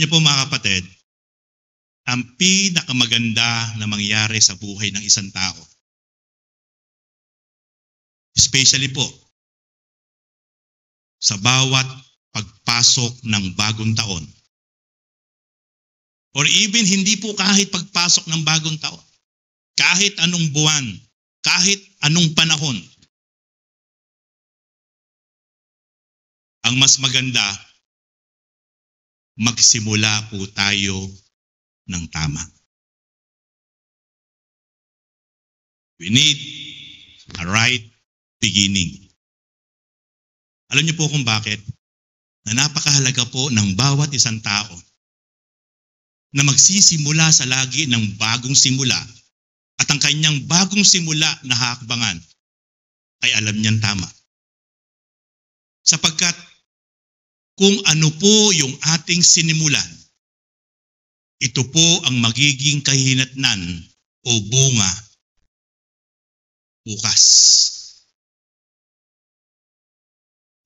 niyo po mga kapatid, ang pinakamaganda na mangyari sa buhay ng isang tao, especially po sa bawat pagpasok ng bagong taon, or even hindi po kahit pagpasok ng bagong taon, kahit anong buwan, kahit anong panahon, ang mas maganda, magsimula po tayo ng tama. We need a right beginning. Alam niyo po kung bakit? Na napakahalaga po ng bawat isang tao na magsisimula sa lagi ng bagong simula at ang kanyang bagong simula na hakbangan ay alam niyang tama. Sapagkat kung ano po yung ating sinimulan, ito po ang magiging kahinatnan o bunga bukas.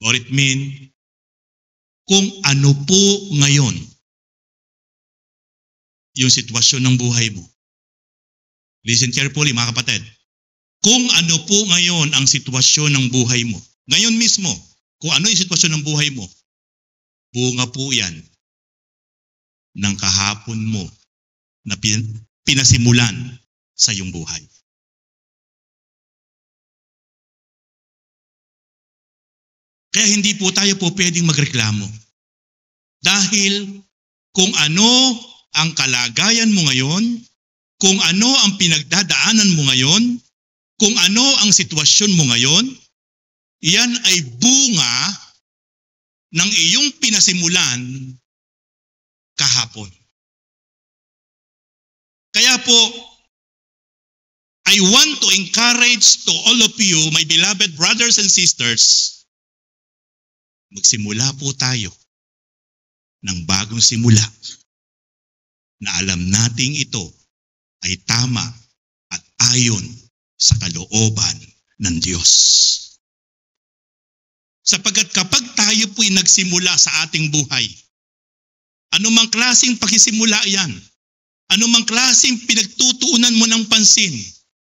Or it mean, kung ano po ngayon yung sitwasyon ng buhay mo. Listen carefully mga kapatid. Kung ano po ngayon ang sitwasyon ng buhay mo, ngayon mismo, kung ano yung sitwasyon ng buhay mo, bunga po yan ng kahapon mo na pinasimulan sa iyong buhay. Kaya hindi po tayo po pwedeng magreklamo. Dahil kung ano ang kalagayan mo ngayon, kung ano ang pinagdadaanan mo ngayon, kung ano ang sitwasyon mo ngayon, iyan ay bunga ng iyong pinasimulan kahapon. Kaya po, I want to encourage to all of you, my beloved brothers and sisters, magsimula po tayo ng bagong simula na alam nating ito ay tama at ayon sa kalooban ng Diyos. Sapagkat kapag tayo po'y nagsimula sa ating buhay, anumang klaseng pakisimula yan, anumang klaseng pinagtutuunan mo ng pansin,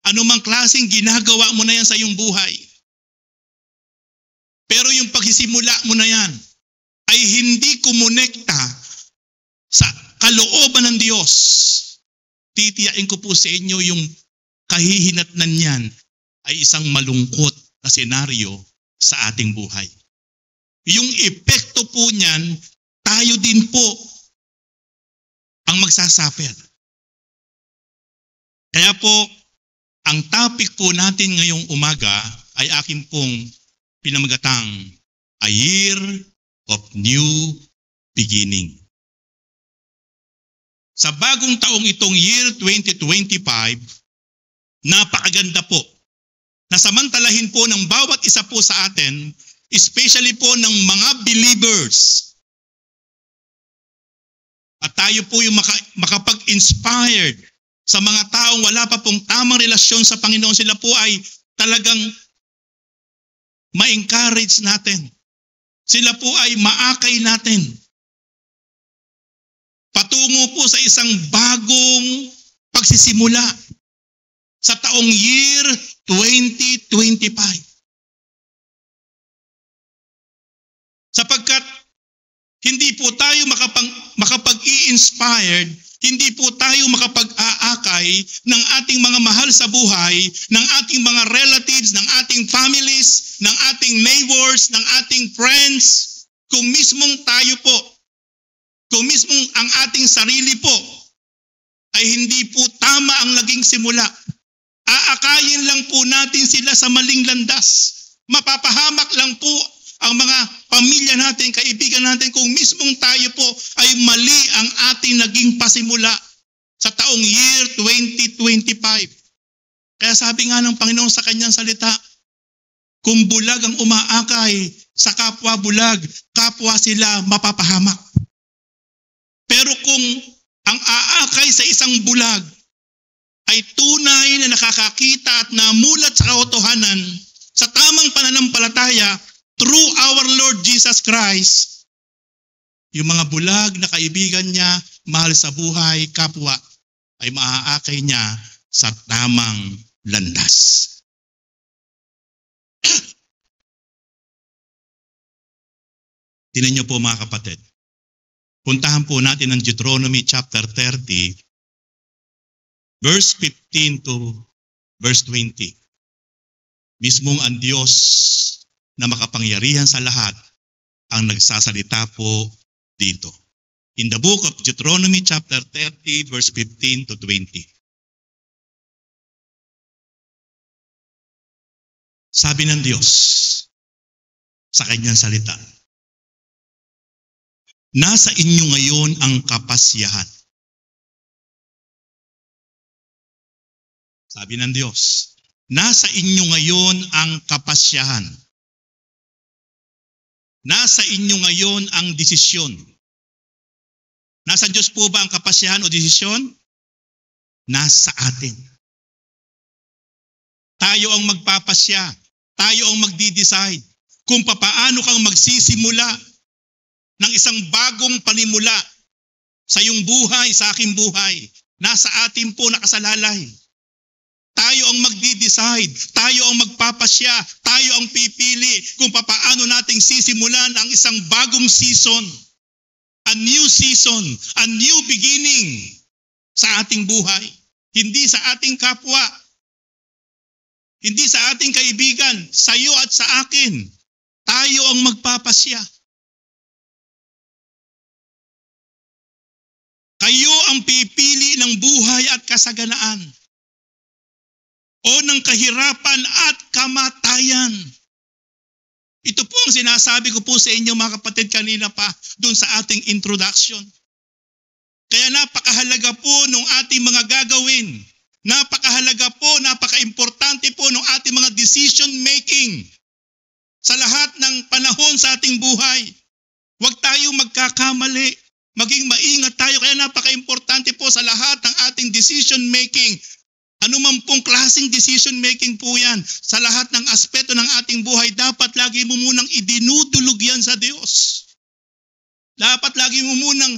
anumang klaseng ginagawa mo na yan sa iyong buhay, pero yung pagsisimula mo na yan ay hindi kumonekta sa kalooban ng Diyos, titiyain ko po sa inyo yung kahihinatnan niyan ay isang malungkot na senaryo sa ating buhay. Yung epekto po niyan, tayo din po ang magsasuffer. Kaya po, ang topic po natin ngayong umaga ay akin pong pinamagatang A Year of New Beginning. Sa bagong taong itong year 2025, napakaganda po na samantalahin po ng bawat isa po sa atin, especially po ng mga believers. At tayo po yung makapag-inspired sa mga taong wala pa pong tamang relasyon sa Panginoon, sila po ay talagang ma-encourage natin. Sila po ay maakay natin. Patungo po sa isang bagong pagsisimula sa taong year 2025. Sapagkat hindi po tayo makapag-i-inspired, hindi po tayo makapag-aakay ng ating mga mahal sa buhay, ng ating mga relatives, ng ating families, ng ating neighbors, ng ating friends, kung mismong tayo po, kung mismong ang ating sarili po, ay hindi po tama ang naging simula. Aakayin lang po natin sila sa maling landas. Mapapahamak lang po ang mga pamilya natin, kaibigan natin, kung mismong tayo po ay mali ang ating naging pasimula sa taong year 2025. Kaya sabi nga ng Panginoon sa kanyang salita, kung bulag ang umaakay sa kapwa bulag, kapwa sila mapapahamak. Pero kung ang aakay sa isang bulag ay tunay na nakakakita at namulat sa katotohanan sa tamang pananampalataya through our Lord Jesus Christ, yung mga bulag na kaibigan niya, mahal sa buhay, kapwa, ay maaakay niya sa tamang landas. Tingnan niyo po mga kapatid. Puntahan po natin ang Deuteronomy chapter 30, verse 15 to verse 20. Mismong ang Diyos na makapangyarihan sa lahat ang nagsasalita po dito. In the book of Deuteronomy chapter 30, verse 15 to 20. Sabi ng Diyos sa kanyang salita, nasa inyo ngayon ang kapasyahan. Sabi ng Diyos, nasa inyo ngayon ang kapasyahan. Nasa inyo ngayon ang desisyon. Nasa Diyos po ba ang kapasyahan o desisyon? Nasa atin. Tayo ang magpapasya. Tayo ang magdi-decide kung papaano kang magsisimula ng isang bagong panimula sa iyong buhay, sa aking buhay. Nasa atin po nakasalalay. Tayo ang magdi-decide, tayo ang magpapasya, tayo ang pipili kung papaano nating sisimulan ang isang bagong season, a new season, a new beginning sa ating buhay. Hindi sa ating kapwa, hindi sa ating kaibigan, sa iyo at sa akin. Tayo ang magpapasya. Kayo ang pipili ng buhay at kasaganaan o ng kahirapan at kamatayan. Ito po ang sinasabi ko po sa inyo mga kapatid kanina pa dun sa ating introduction. Kaya napakahalaga po ng ating mga gagawin. Napakahalaga po, napaka-importante po ng ating mga decision making sa lahat ng panahon sa ating buhay. Huwag tayong magkakamali. Maging maingat tayo, kaya napaka-importante po sa lahat ng ating decision making. Ano man pong klaseng decision making po yan, sa lahat ng aspeto ng ating buhay, dapat lagi mo munang idinudulog yan sa Diyos. Dapat lagi mo munang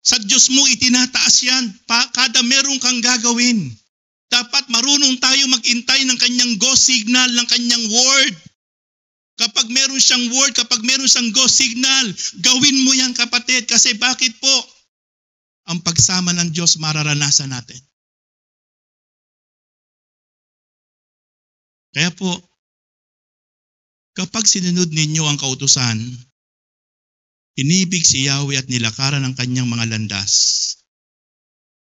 sa Diyos mo itinataas yan, kada meron kang gagawin. Dapat marunong tayo mag-intay ng kanyang go signal, ng kanyang word. Kapag meron siyang word, kapag meron siyang go signal, gawin mo yan kapatid. Kasi bakit po? Ang pagsama ng Diyos mararanasan natin. Kaya po, kapag sinunod ninyo ang kautusan, inibig si Yahweh at nilakaran ang kanyang mga landas,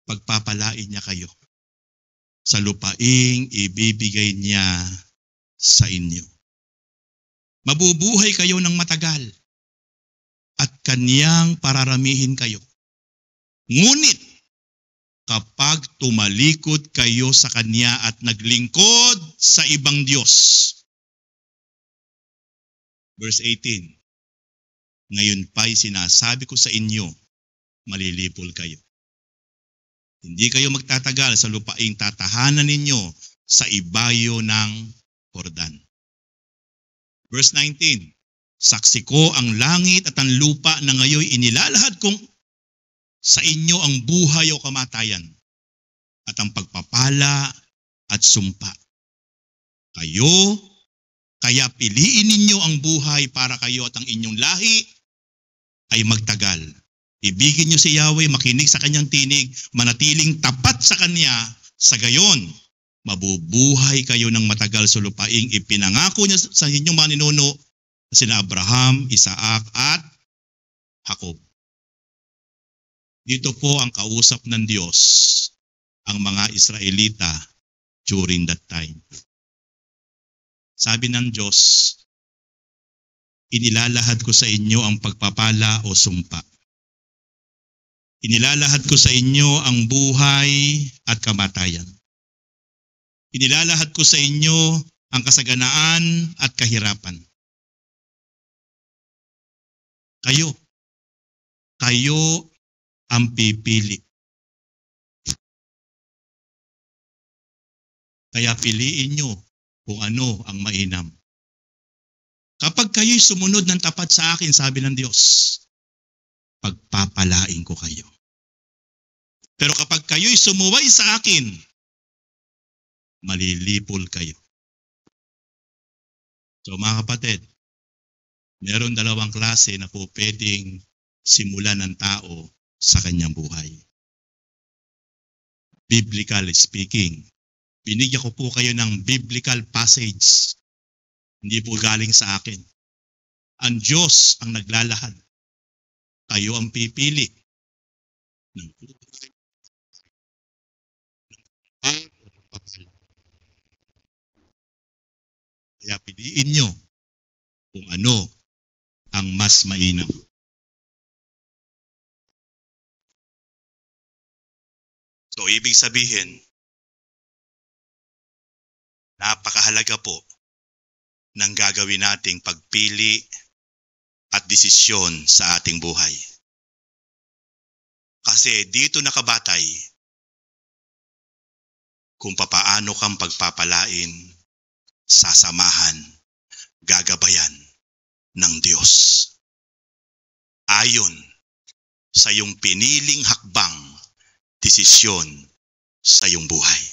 pagpapalain niya kayo sa lupaing ibibigay niya sa inyo. Mabubuhay kayo ng matagal at kanyang pararamihin kayo. Ngunit kapag tumalikod kayo sa kanya at naglingkod sa ibang Diyos. Verse 18. Ngayon pa'y sinasabi ko sa inyo, malilipol kayo. Hindi kayo magtatagal sa lupaing tatahanan ninyo sa ibayo ng Jordan. Verse 19, saksi ko ang langit at ang lupa na ngayon inilalahad kong sa inyo ang buhay o kamatayan at ang pagpapala at sumpa. Kaya piliin ninyo ang buhay para kayo at ang inyong lahi ay magtagal. Ibigin niyo si Yahweh, makinig sa kanyang tinig, manatiling tapat sa kanya, sa gayon mabubuhay kayo ng matagal sa lupaing ipinangako niya sa inyong mga ninuno sina Abraham, Isaac at Jacob. Dito po ang kausap ng Diyos ang mga Israelita during that time. Sabi ng Diyos, inilalahad ko sa inyo ang pagpapala o sumpa. Inilalahad ko sa inyo ang buhay at kamatayan. Inilalahad ko sa inyo ang kasaganaan at kahirapan. Kayo ang pipili. Kaya piliin nyo kung ano ang mainam. Kapag kayo'y sumunod ng tapat sa akin, sabi ng Diyos, pagpapalain ko kayo. Pero kapag kayo'y sumuway sa akin, malilipol kayo. So mga kapatid, meron dalawang klase na po pwedeng simulan ng tao sa kanyang buhay. Biblically speaking, binigyan ko po kayo ng biblical passage. Hindi po galing sa akin. Ang Diyos ang naglalahad. Kayo ang pipili ng kaya piliin nyo kung ano ang mas mainam. So, ibig sabihin, napakahalaga po ng gagawin nating pagpili at desisyon sa ating buhay. Kasi dito nakabatay kung papaano kang pagpapalain, sasamahan, gagabayan ng Diyos. Ayon sa iyong piniling hakbang, desisyon sa iyong buhay.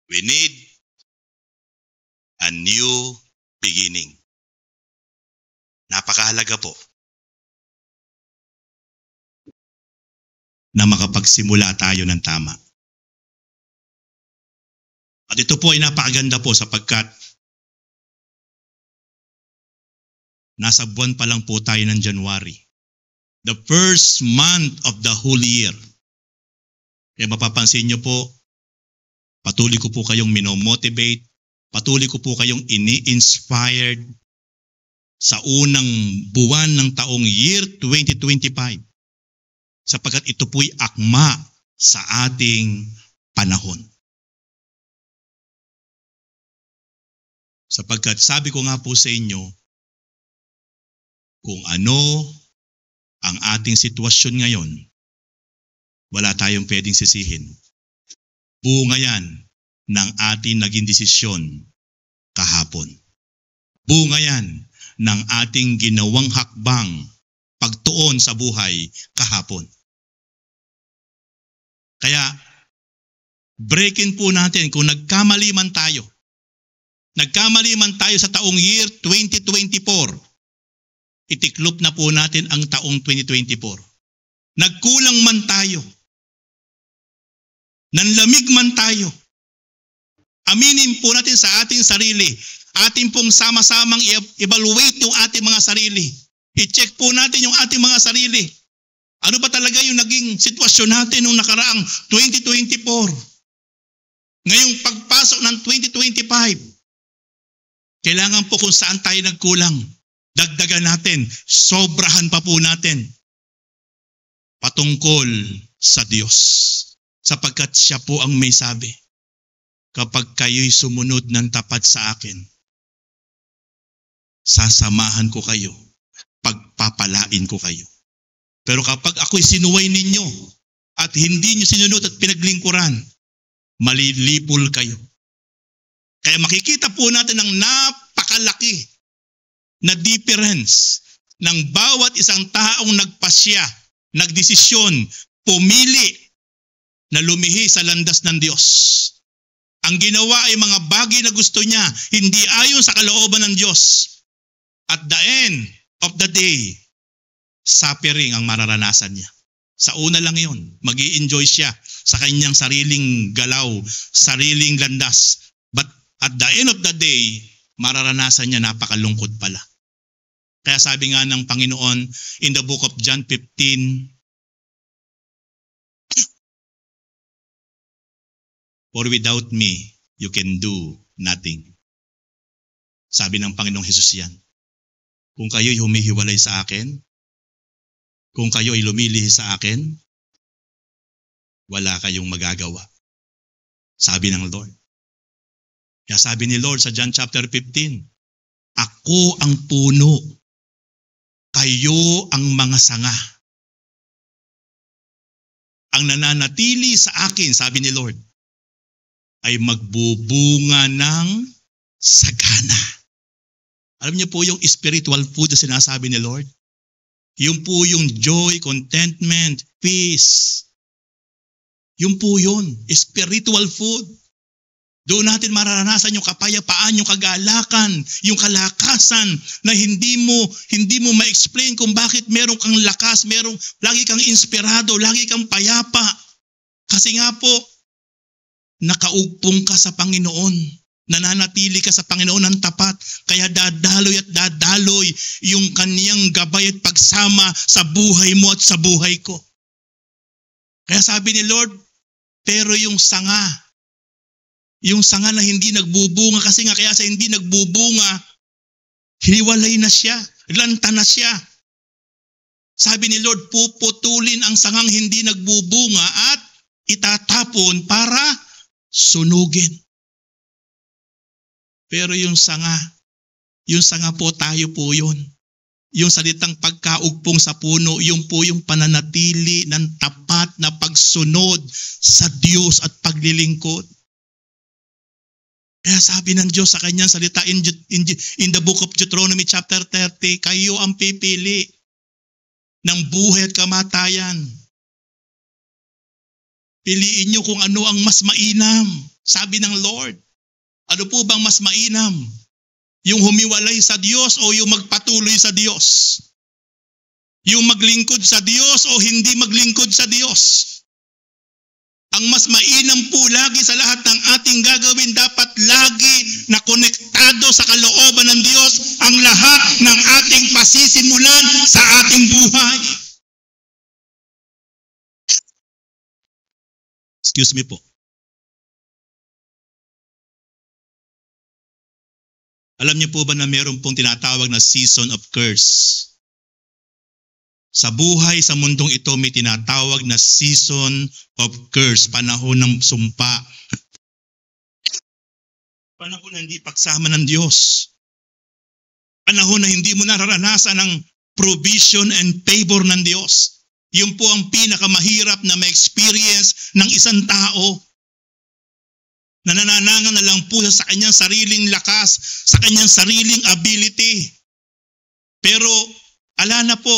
We need a new beginning. Napakahalaga po na makapagsimula tayo ng tama. At ito po ay napakaganda po sapagkat nasa buwan pa lang po tayo ng January. The first month of the whole year. Kaya mapapansin nyo po, patuloy ko po kayong minomotivate, patuloy ko po kayong ini-inspired sa unang buwan ng taong year 2025. Sapagkat ito po'y akma sa ating panahon. Sapagkat sabi ko nga po sa inyo, kung ano ang ating sitwasyon ngayon, wala tayong pwedeng sisihin. Bunga yan ng ating naging desisyon kahapon. Bunga yan ng ating ginawang hakbang pagtuon sa buhay kahapon. Kaya, breakin po natin kung nagkamali man tayo sa taong year 2024, itiklop na po natin ang taong 2024. Nagkulang man tayo, nanlamig man tayo, aminin po natin sa ating sarili, ating pong sama-samang evaluate yung ating mga sarili. I-check po natin yung ating mga sarili. Ano ba talaga yung naging sitwasyon natin nung nakaraang 2024? Ngayong pagpasok ng 2025, kailangan po kung saan tayo nagkulang, dagdagan natin, sobrahan pa po natin. Patungkol sa Diyos. Sapagkat siya po ang may sabi, kapag kayo'y sumunod ng tapat sa akin, sasamahan ko kayo, pagpapalain ko kayo. Pero kapag ako'y sinuway ninyo at hindi nyo sinunod at pinaglingkuran, malilipol kayo. Kaya makikita po natin ang napakalaki na difference ng bawat isang taong nagpasya, nagdesisyon, pumili na lumihi sa landas ng Diyos. Ang ginawa ay mga bagay na gusto niya, hindi ayon sa kalooban ng Diyos. At the end of the day, suffering ang mararanasan niya. Sa una lang yun, mag-i-enjoy siya sa kanyang sariling galaw, sariling landas. But at the end of the day, mararanasan niya napakalungkot pala. Kaya sabi nga ng Panginoon in the book of John 15, for without me, you can do nothing. Sabi ng Panginoong Hesus yan. Kung kayo'y humihiwalay sa akin, kung kayo'y lumilihi sa akin, wala kayong magagawa. Sabi ng Lord. Kaya sabi ni Lord sa John chapter 15, ako ang puno, kayo ang mga sanga. Ang nananatili sa akin, sabi ni Lord, ay magbubunga ng sagana. Alam niyo po yung spiritual food na sinasabi ni Lord? Yung po yung joy, contentment, peace. Yung po yun, spiritual food. Doon natin mararanasan yung kapayapaan, yung kagalakan, yung kalakasan na hindi mo ma-explain kung bakit meron kang lakas, lagi kang inspirado, lagi kang payapa. Kasi nga po, nakaugpong ka sa Panginoon. Nananatili ka sa Panginoon ng tapat. Kaya dadaloy at dadaloy yung kaniyang gabay at pagsama sa buhay mo at sa buhay ko. Kaya sabi ni Lord, pero yung sanga na hindi nagbubunga, kasi nga kaya sa hindi nagbubunga, hiniwalay na siya, lanta na siya. Sabi ni Lord, puputulin ang sangang hindi nagbubunga at itatapon para sunugin. Pero yung sanga po tayo po yun. Yung salitang pagkaugpong sa puno, yung po yung pananatili ng tapat na pagsunod sa Diyos at paglilingkod. Kaya sabi ng Diyos sa kanyang salita in the book of Deuteronomy chapter 30, kayo ang pipili ng buhay at kamatayan. Piliin nyo kung ano ang mas mainam. Sabi ng Lord, ano po bang mas mainam? Yung humiwalay sa Diyos o yung magpatuloy sa Diyos? Yung maglingkod sa Diyos o hindi maglingkod sa Diyos? Ang mas mainam po lagi sa lahat ng ating gagawin, dapat lagi na konektado sa kalooban ng Diyos ang lahat ng ating pasisimulan sa ating buhay. Excuse me po. Alam niyo po ba na meron pong tinatawag na season of curse? Sa buhay sa mundong ito may tinatawag na season of curse, panahon ng sumpa. Panahon na hindi pagsama ng Diyos. Panahon na hindi mo nararanasan ang provision and favor ng Diyos. Yun po ang pinakamahirap na ma-experience ng isang tao. Nanananangan na lang po sa kanyang sariling lakas, sa kanyang sariling ability. Pero ala na po,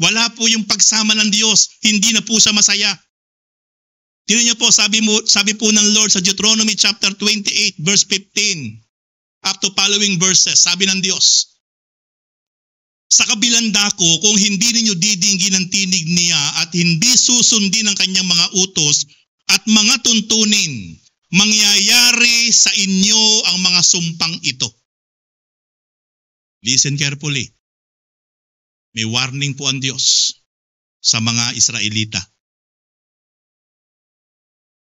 wala po yung pagsama ng Diyos, hindi na po siya masaya. Tingnan niyo po, sabi po ng Lord sa Deuteronomy chapter 28 verse 15 up to following verses, sabi ng Diyos, sa kabilang dako, kung hindi ninyo didinggin ang tinig niya at hindi susundin ang kanyang mga utos at mga tuntunin, mangyayari sa inyo ang mga sumpang ito. Listen carefully. May warning po ang Diyos sa mga Israelita.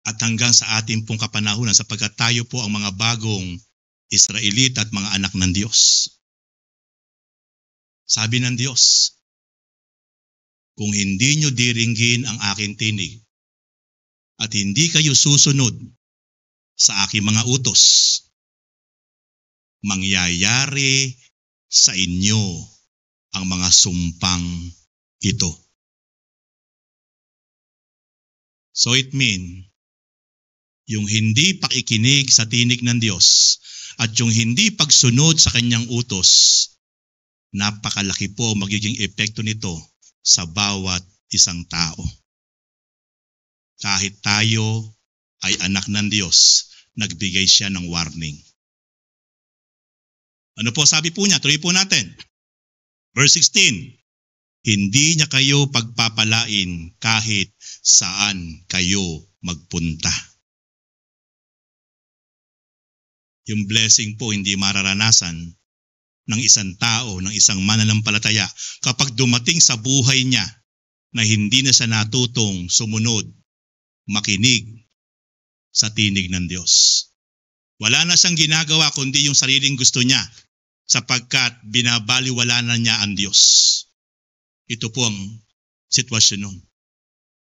At hanggang sa ating pong kapanahunan, sapagkat tayo po ang mga bagong Israelita at mga anak ng Diyos. Sabi ng Diyos, kung hindi nyo diringgin ang aking tinig at hindi kayo susunod sa aking mga utos, mangyayari sa inyo ang mga sumpang ito. So it means, yung hindi pakikinig sa tinig ng Diyos at yung hindi pagsunod sa kanyang utos, napakalaki po magiging epekto nito sa bawat isang tao. Kahit tayo ay anak ng Diyos, nagbigay siya ng warning. Ano po sabi po niya? Tuloy po natin. Verse 16, hindi niya kayo pagpapalain kahit saan kayo magpunta. Yung blessing po hindi mararanasan ng isang tao, ng isang mananampalataya kapag dumating sa buhay niya na hindi na siya natutong sumunod, makinig sa tinig ng Diyos. Wala na siyang ginagawa kundi yung sariling gusto niya sapagkat binabaliwala na niya ang Diyos. Ito po ang sitwasyon nun.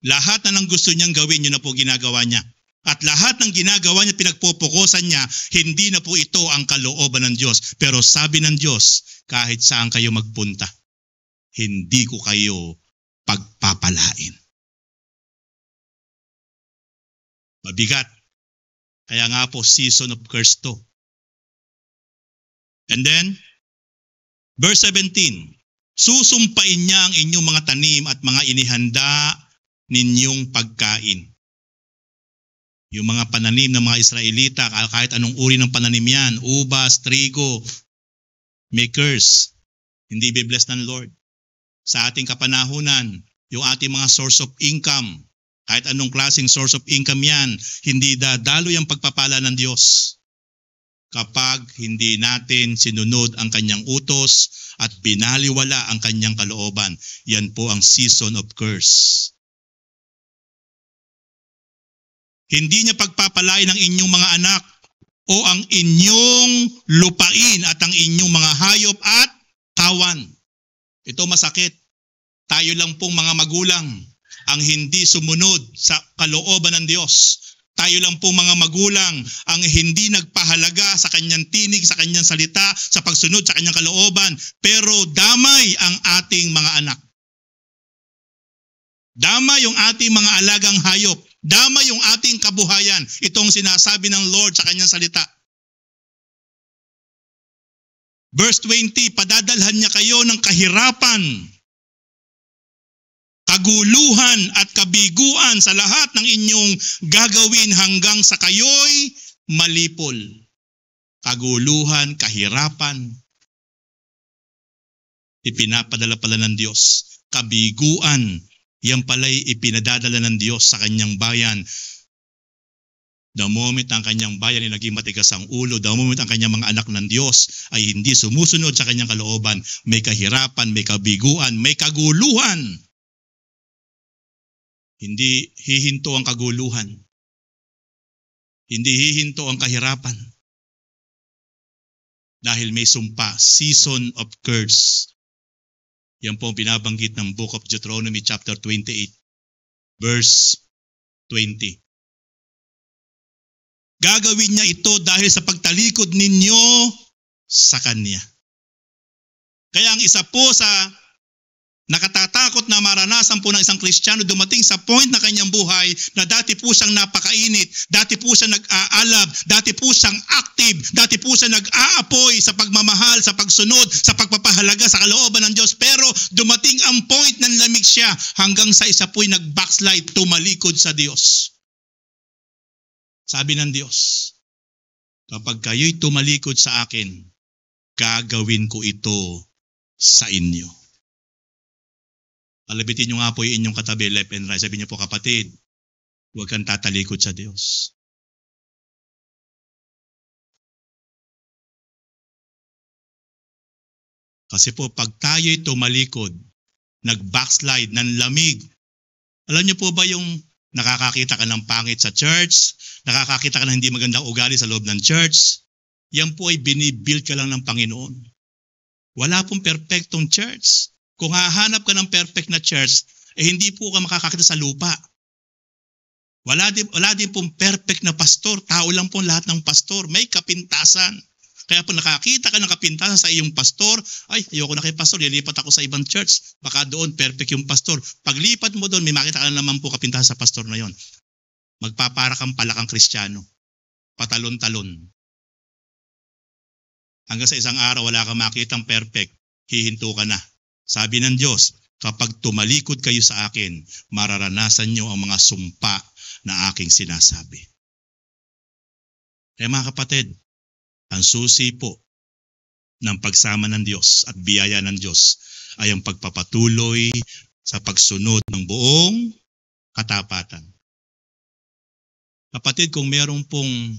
Lahat na ng gusto niyang gawin, yun na po ginagawa niya. At lahat ng ginagawa niya, pinagpupukusan niya, hindi na po ito ang kalooban ng Diyos. Pero sabi ng Diyos, kahit saan kayo magpunta, hindi ko kayo pagpapalain. Mabigat. Kaya nga po, season of curse to. And then, Verse 17, susumpain niya ang inyong mga tanim at mga inihanda ninyong pagkain. Yung mga pananim ng mga Israelita, kahit anong uri ng pananim yan, ubas, trigo, may curse. Hindi be-bless ng Lord. Sa ating kapanahunan, yung ating mga source of income, kahit anong klaseng source of income yan, hindi dadaloy ang pagpapala ng Diyos kapag hindi natin sinunod ang kanyang utos at binaliwala ang kanyang kalooban. Yan po ang season of curse. Hindi niya pagpapalain ang inyong mga anak o ang inyong lupain at ang inyong mga hayop at kawan. Ito masakit. Tayo lang pong mga magulang ang hindi sumunod sa kalooban ng Diyos. Tayo lang pong mga magulang ang hindi nagpahalaga sa kanyang tinig, sa kanyang salita, sa pagsunod sa kanyang kalooban. Pero damay ang ating mga anak. Damay yung ating mga alagang hayop. Damay yung ating kabuhayan. Itong sinasabi ng Lord sa kanyang salita. Verse 20, padadalhan niya kayo ng kahirapan, kaguluhan at kabiguan sa lahat ng inyong gagawin hanggang sa kayo'y malipol. Kaguluhan, kahirapan, ipinapadala pala ng Diyos. Kabiguan, yan pala'y ipinadadala ng Diyos sa kanyang bayan. The moment ang kanyang bayan ay naging matigas ang ulo, the moment ang kanyang mga anak ng Diyos ay hindi sumusunod sa kanyang kalooban, may kahirapan, may kabiguan, may kaguluhan. Hindi hihinto ang kaguluhan. Hindi hihinto ang kahirapan. Dahil may sumpa, season of curse. Yan po ang binabanggit ng Book of Deuteronomy chapter 28, verse 20. Gagawin niya ito dahil sa pagtalikod ninyo sa Kanya. Kaya ang isa po sa nakatatakot na maranasan po ng isang Kristiyano, dumating sa point na kanyang buhay na dati po siyang napakainit, dati po siyang nag-aalab, dati po siyang active, dati po siyang nag-aapoy sa pagmamahal, sa pagsunod, sa pagpapahalaga sa kalooban ng Diyos. Pero dumating ang point na lamig siya hanggang sa isa po'y nag-backslide, tumalikod sa Diyos. Sabi ng Diyos, kapag kayo'y tumalikod sa akin, gagawin ko ito sa inyo. Alabitin nyo nga po yung inyong katabi, left and right. Sabi niyo po, kapatid, huwag kang tatalikod sa Diyos. Kasi po, pag tayo'y tumalikod, nag-backslide, nanlamig. Alam niyo po ba yung nakakakita ka ng pangit sa church? Nakakakita ka ng hindi magandang ugali sa loob ng church? Yan po ay binibuild ka lang ng Panginoon. Wala pong perfectong church. Kung hahanap ka ng perfect na church, hindi po ka makakakita sa lupa. Wala din pong perfect na pastor. Tao lang po lahat ng pastor. May kapintasan. Kaya po nakakita ka ng kapintasan sa iyong pastor, ay, ayoko na kay pastor, lilipat ako sa ibang church. Baka doon perfect yung pastor. Paglipat mo doon, may makita ka naman po kapintasan sa pastor na yon. Magpapara kang palakang Kristiyano. Patalon-talon. Hanggang sa isang araw, wala kang makitang perfect. Hihinto ka na. Sabi ng Diyos, kapag tumalikod kayo sa akin, mararanasan nyo ang mga sumpa na aking sinasabi. Kaya mga kapatid, ang susi po ng pagsama ng Diyos at biyaya ng Diyos ay ang pagpapatuloy sa pagsunod ng buong katapatan. Kapatid, kung meron pong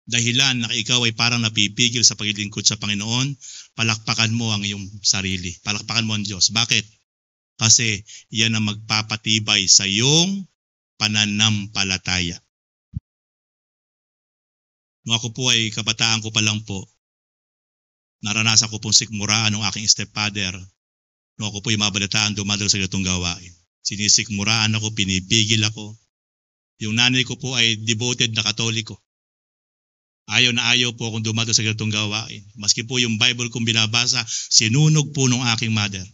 dahilan na ikaw ay parang napipigil sa paglilingkod sa Panginoon, palakpakan mo ang iyong sarili. Palakpakan mo ang Diyos. Bakit? Kasi yan ang magpapatibay sa iyong pananampalataya. Nung ako po ay kabataan ko pa lang po, naranasan ko pong sikmuraan ng aking stepfather. Nung ako po ay mabalitaan, dumadalo sa ganitong gawain. Sinisikmuraan ako, pinipigil ako. Yung nanay ko po ay devoted na Katoliko. Ayaw na ayaw po akong dumadalo sa ganitong gawain. Maski po yung Bible kong binabasa, sinunog po ng aking mother.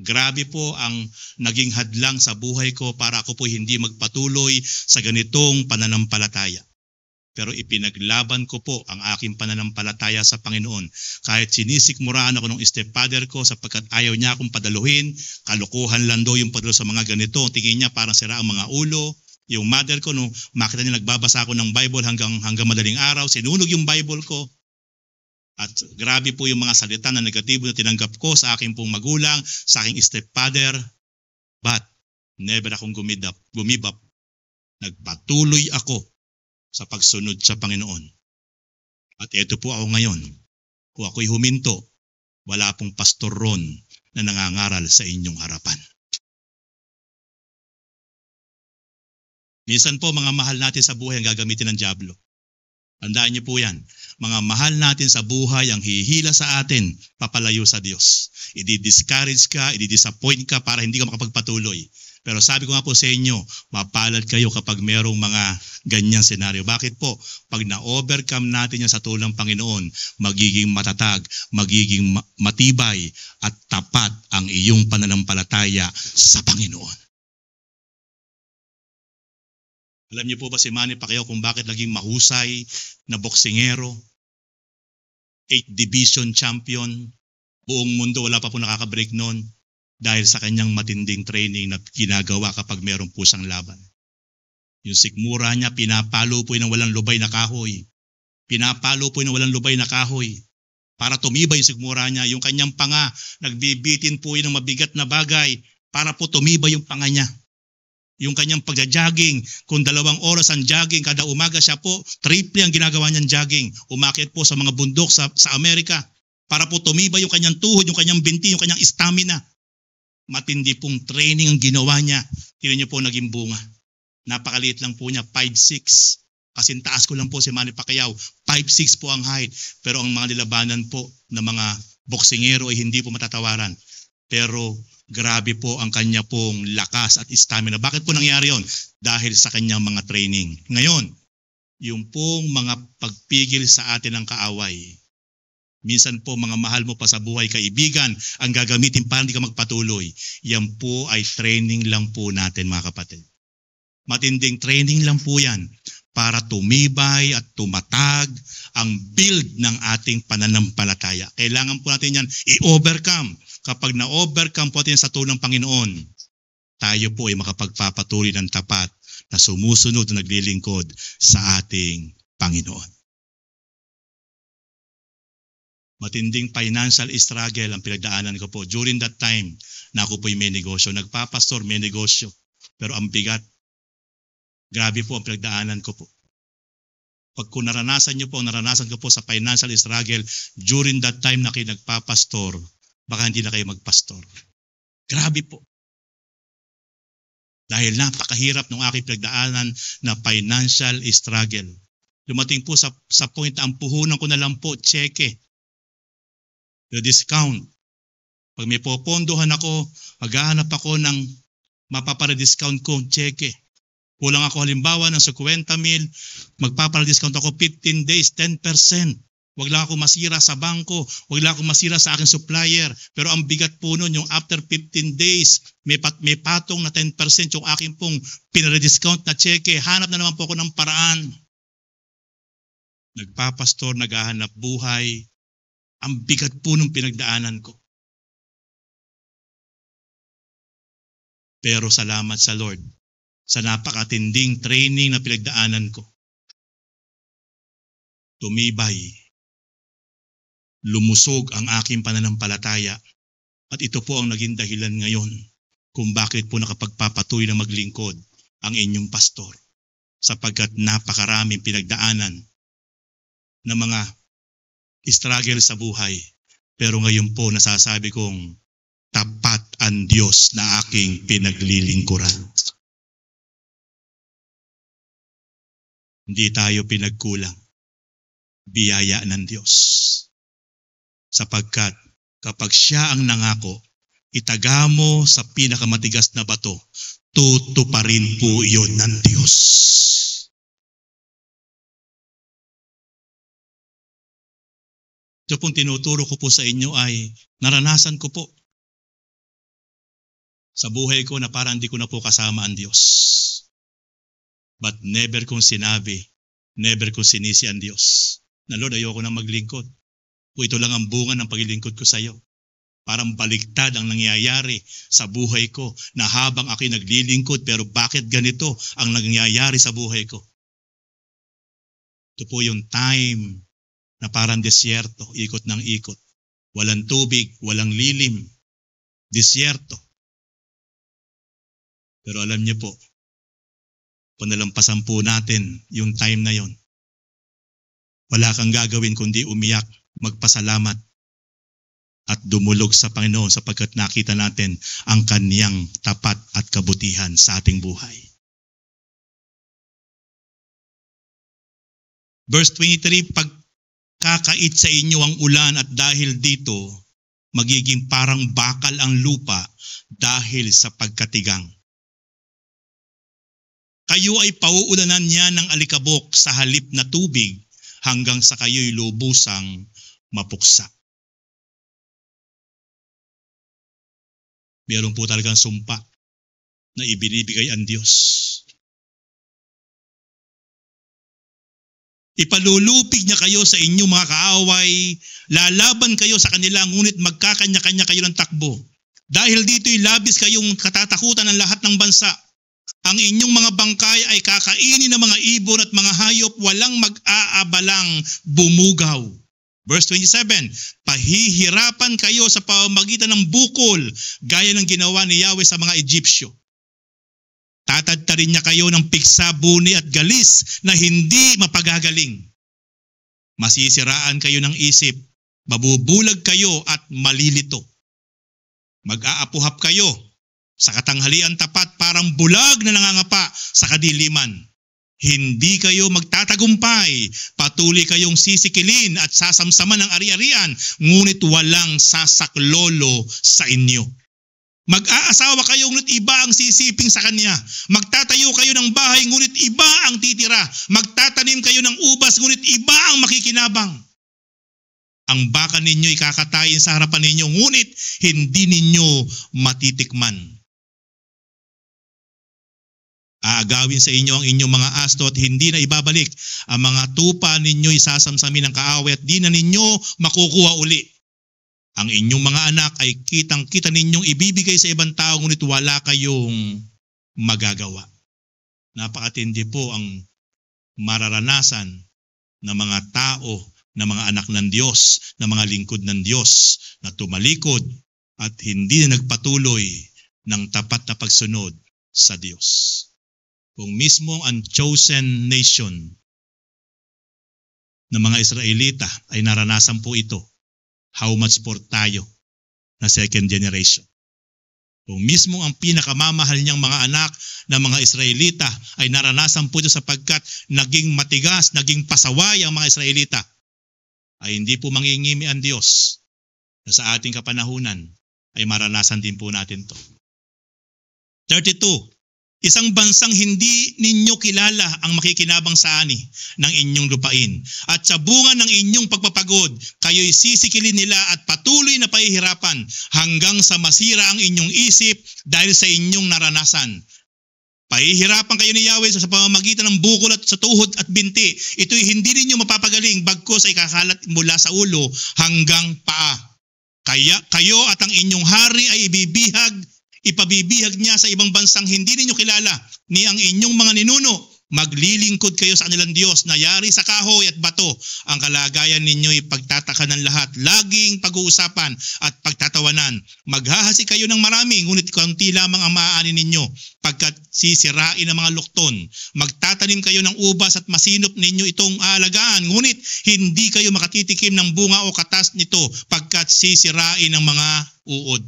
Grabe po ang naging hadlang sa buhay ko para ako po hindi magpatuloy sa ganitong pananampalataya. Pero ipinaglaban ko po ang aking pananampalataya sa Panginoon. Kahit sinisikmuraan ako ng stepfather ko sapagkat ayaw niya akong padaluhin, kalukuhan lang daw yung padalo sa mga ganito. Tingin niya parang sira ang mga ulo. Yung mother ko, nung makita niya nagbabasa ako ng Bible hanggang madaling araw, sinunog yung Bible ko. At grabe po yung mga salita na negatibo na tinanggap ko sa aking pong magulang, sa aking stepfather. But never akong gumibap. Nagpatuloy ako sa pagsunod sa Panginoon. At ito po ako ngayon. Kung ako'y huminto, wala pong pastor ron na nangangaral sa inyong harapan. Minsan po mga mahal natin sa buhay ang gagamitin ng dyablo. Tandaan niyo po yan. Mga mahal natin sa buhay ang hihila sa atin, papalayo sa Diyos. I-discourage ka, i-disappoint ka para hindi ka makapagpatuloy. Pero sabi ko nga po sa inyo, mapalad kayo kapag merong mga ganyang senaryo. Bakit po? Pag na-overcome natin yan sa tulong ng Panginoon, magiging matatag, magiging matibay at tapat ang iyong pananampalataya sa Panginoon. Alam niyo po ba si Manny Pacquiao kung bakit naging mahusay na boksingero? 8th Division champion. Buong mundo wala pa po nakaka-break noon. Dahil sa kanyang matinding training na ginagawa kapag meron po siyang laban. Yung sikmura niya, pinapalo po ng walang lubay na kahoy. Pinapalo po ng walang lubay na kahoy. Para tumibay yung sikmura niya, yung kanyang panga, nagbibitin po ng mabigat na bagay para po tumibay yung panga niya. Yung kanyang pagja-jogging, kung 2 oras ang jogging, kada umaga siya po, triple ang ginagawa niyang jogging. Umakyat po sa mga bundok sa Amerika para po tumibay yung kanyang tuhod, yung kanyang binti, yung kanyang stamina. Matindi pong training ang ginawa niya. Tingnan niyo po naging bunga. Napakaliit lang po niya, 5'6". Kasi taas ko lang po si Manny Pacquiao. 5'6" po ang height. Pero ang mga nilabanan po ng mga boksingero ay hindi po matatawaran. Pero grabe po ang kanya pong lakas at stamina. Bakit po nangyari yon? Dahil sa kanyang mga training. Ngayon, yung pong mga pagpigil sa atin ng kaaway. Minsan po mga mahal mo pa sa buhay, kaibigan, ang gagamitin para hindi ka magpatuloy. Yan po ay training lang po natin mga kapatid. Matinding training lang po yan para tumibay at tumatag ang build ng ating pananampalataya. Kailangan po natin yan i-overcome. Kapag na-overcome po natin sa tulong ng Panginoon, tayo po ay makapagpapatuloy ng tapat na sumusunod na naglilingkod sa ating Panginoon. Matinding financial struggle ang pinagdaanan ko po. During that time, na ako po'y may negosyo. Nagpapastor, may negosyo. Pero ang bigat. Grabe po ang pinagdaanan ko po. Pag kung naranasan ko po sa financial struggle, during that time na kayo nagpapastor, baka hindi na kayo magpastor. Grabe po. Dahil napakahirap ng aking pinagdaanan na financial struggle. Dumating po sa point na ang puhunan ko na lang po, cheque. The discount. Pag may popondohan ako, maghahanap ako ng mapapare-discount ko, cheque. Kulang ako halimbawa ng 50,000, magpapare-discount ako 15 days, 10%. Huwag lang ako masira sa bangko, huwag lang ako masira sa aking supplier. Pero ang bigat po nun, yung after 15 days, may patong na 10% yung aking pong pinare-discount na cheque. Hanap na naman po ako ng paraan. Nagpapastor, naghahanap buhay. Ang bigat po nung pinagdaanan ko. Pero salamat sa Lord sa napakatinding training na pinagdaanan ko. Tumibay. Lumusog ang aking pananampalataya. At ito po ang naging dahilan ngayon kung bakit po nakapagpapatuloy na maglingkod ang inyong pastor. Sapagkat napakaraming pinagdaanan na mga struggle sa buhay. Pero ngayon po nasasabi kong tapat ang Diyos na aking pinaglilingkuran. Hindi tayo pinagkulang. Biyaya ng Diyos. Sapagkat kapag siya ang nangako, itaga mo sa pinakamatigas na bato, tutuparin po iyon ng Diyos. Ito pong tinuturo ko po sa inyo ay naranasan ko po sa buhay ko na parang hindi ko na po kasama ang Diyos. But never kong sinabi Never ko sinisi ang Diyos. Na Lord, ayoko nang maglingkod. O ito lang ang bunga ng paglilingkod ko sa iyo. Parang baliktad ang nangyayari sa buhay ko na habang ako'y naglilingkod, pero bakit ganito ang nangyayari sa buhay ko? Ito po yung time na parang desyerto, ikot ng ikot. Walang tubig, walang lilim. Desyerto. Pero alam niyo po, panalampasan po natin yung time na yon. Wala kang gagawin kundi umiyak, magpasalamat, at dumulog sa Panginoon sapagkat nakita natin ang Kaniyang tapat at kabutihan sa ating buhay. Verse 23, pagkakait sa inyo ang ulan at dahil dito, magiging parang bakal ang lupa dahil sa pagkatigang. Kayo ay pauulanan niya ng alikabok sa halip na tubig hanggang sa kayo'y lubusang mapuksa. Meron po talagang sumpa na ibinibigay ang Diyos. Ipalulupig niya kayo sa inyong mga kaaway, lalaban kayo sa kanila, ngunit magkakanya-kanya kayo ng takbo. Dahil dito'y labis kayong katatakutan ng lahat ng bansa. Ang inyong mga bangkay ay kakainin ng mga ibon at mga hayop, walang mag-aabalang bumugaw. Verse 27, pahihirapan kayo sa pamamagitan ng bukol, gaya ng ginawa ni Yahweh sa mga Egyptyo. Tatadtarin niya kayo ng piksa, buni at galis na hindi mapagagaling. Masisiraan kayo ng isip, mabubulag kayo at malilito. Mag-aapuhap kayo sa katanghalian tapat, parang bulag na nangangapa sa kadiliman. Hindi kayo magtatagumpay, patuloy kayong sisikilin at sasamsaman ng ari-arian, ngunit walang sasaklolo sa inyo. Mag-aasawa kayo, ngunit iba ang sisiping sa kanya. Magtatayo kayo ng bahay, ngunit iba ang titira. Magtatanim kayo ng ubas, ngunit iba ang makikinabang. Ang baka ninyo ikakatayin sa harapan ninyo, ngunit hindi ninyo matitikman. Aagawin sa inyo ang inyong mga asto at hindi na ibabalik. Ang mga tupa ninyo isasamsamin ng kaaway at di na ninyo makukuha uli. Ang inyong mga anak ay kitang-kita ninyong ibibigay sa ibang tao, ngunit wala kayong magagawa. Napakatindi po ang mararanasan ng mga tao, ng mga anak ng Diyos, ng mga lingkod ng Diyos na tumalikod at hindi na nagpatuloy ng tapat na pagsunod sa Diyos. Kung mismo ang chosen nation ng mga Israelita ay naranasan po ito, how much for tayo na second generation? Kung mismo ang pinakamamahal niyang mga anak ng mga Israelita ay naranasan po ito sapagkat naging matigas, naging pasaway ang mga Israelita, ay hindi po mangingimi ang Diyos na sa ating kapanahunan ay maranasan din po natin to. 32. Isang bansang hindi ninyo kilala ang makikinabang sa ani ng inyong lupain. At sa bunga ng inyong pagpapagod, kayo'y sisikilin nila at patuloy na pahihirapan hanggang sa masira ang inyong isip dahil sa inyong naranasan. Pahihirapan kayo ni Yahweh sa pamamagitan ng bukol at sa tuhod at binti. Ito'y hindi ninyo mapapagaling, bagkus ay kakalat mula sa ulo hanggang paa. Kaya kayo at ang inyong hari ay ipabibihag niya sa ibang bansang hindi ninyo kilala, ni ang inyong mga ninuno. Maglilingkod kayo sa kanilang Diyos na yari sa kahoy at bato. Ang kalagayan ninyo'y pagtataka ng lahat, laging pag-uusapan at pagtatawanan. Maghahasi kayo ng marami, ngunit kaunti lamang ang maaani ninyo, pagkat sisirain ang mga lukton. Magtatanim kayo ng ubas at masinop ninyo itong aalagaan, ngunit hindi kayo makatitikim ng bunga o katas nito, pagkat sisirain ang mga uod.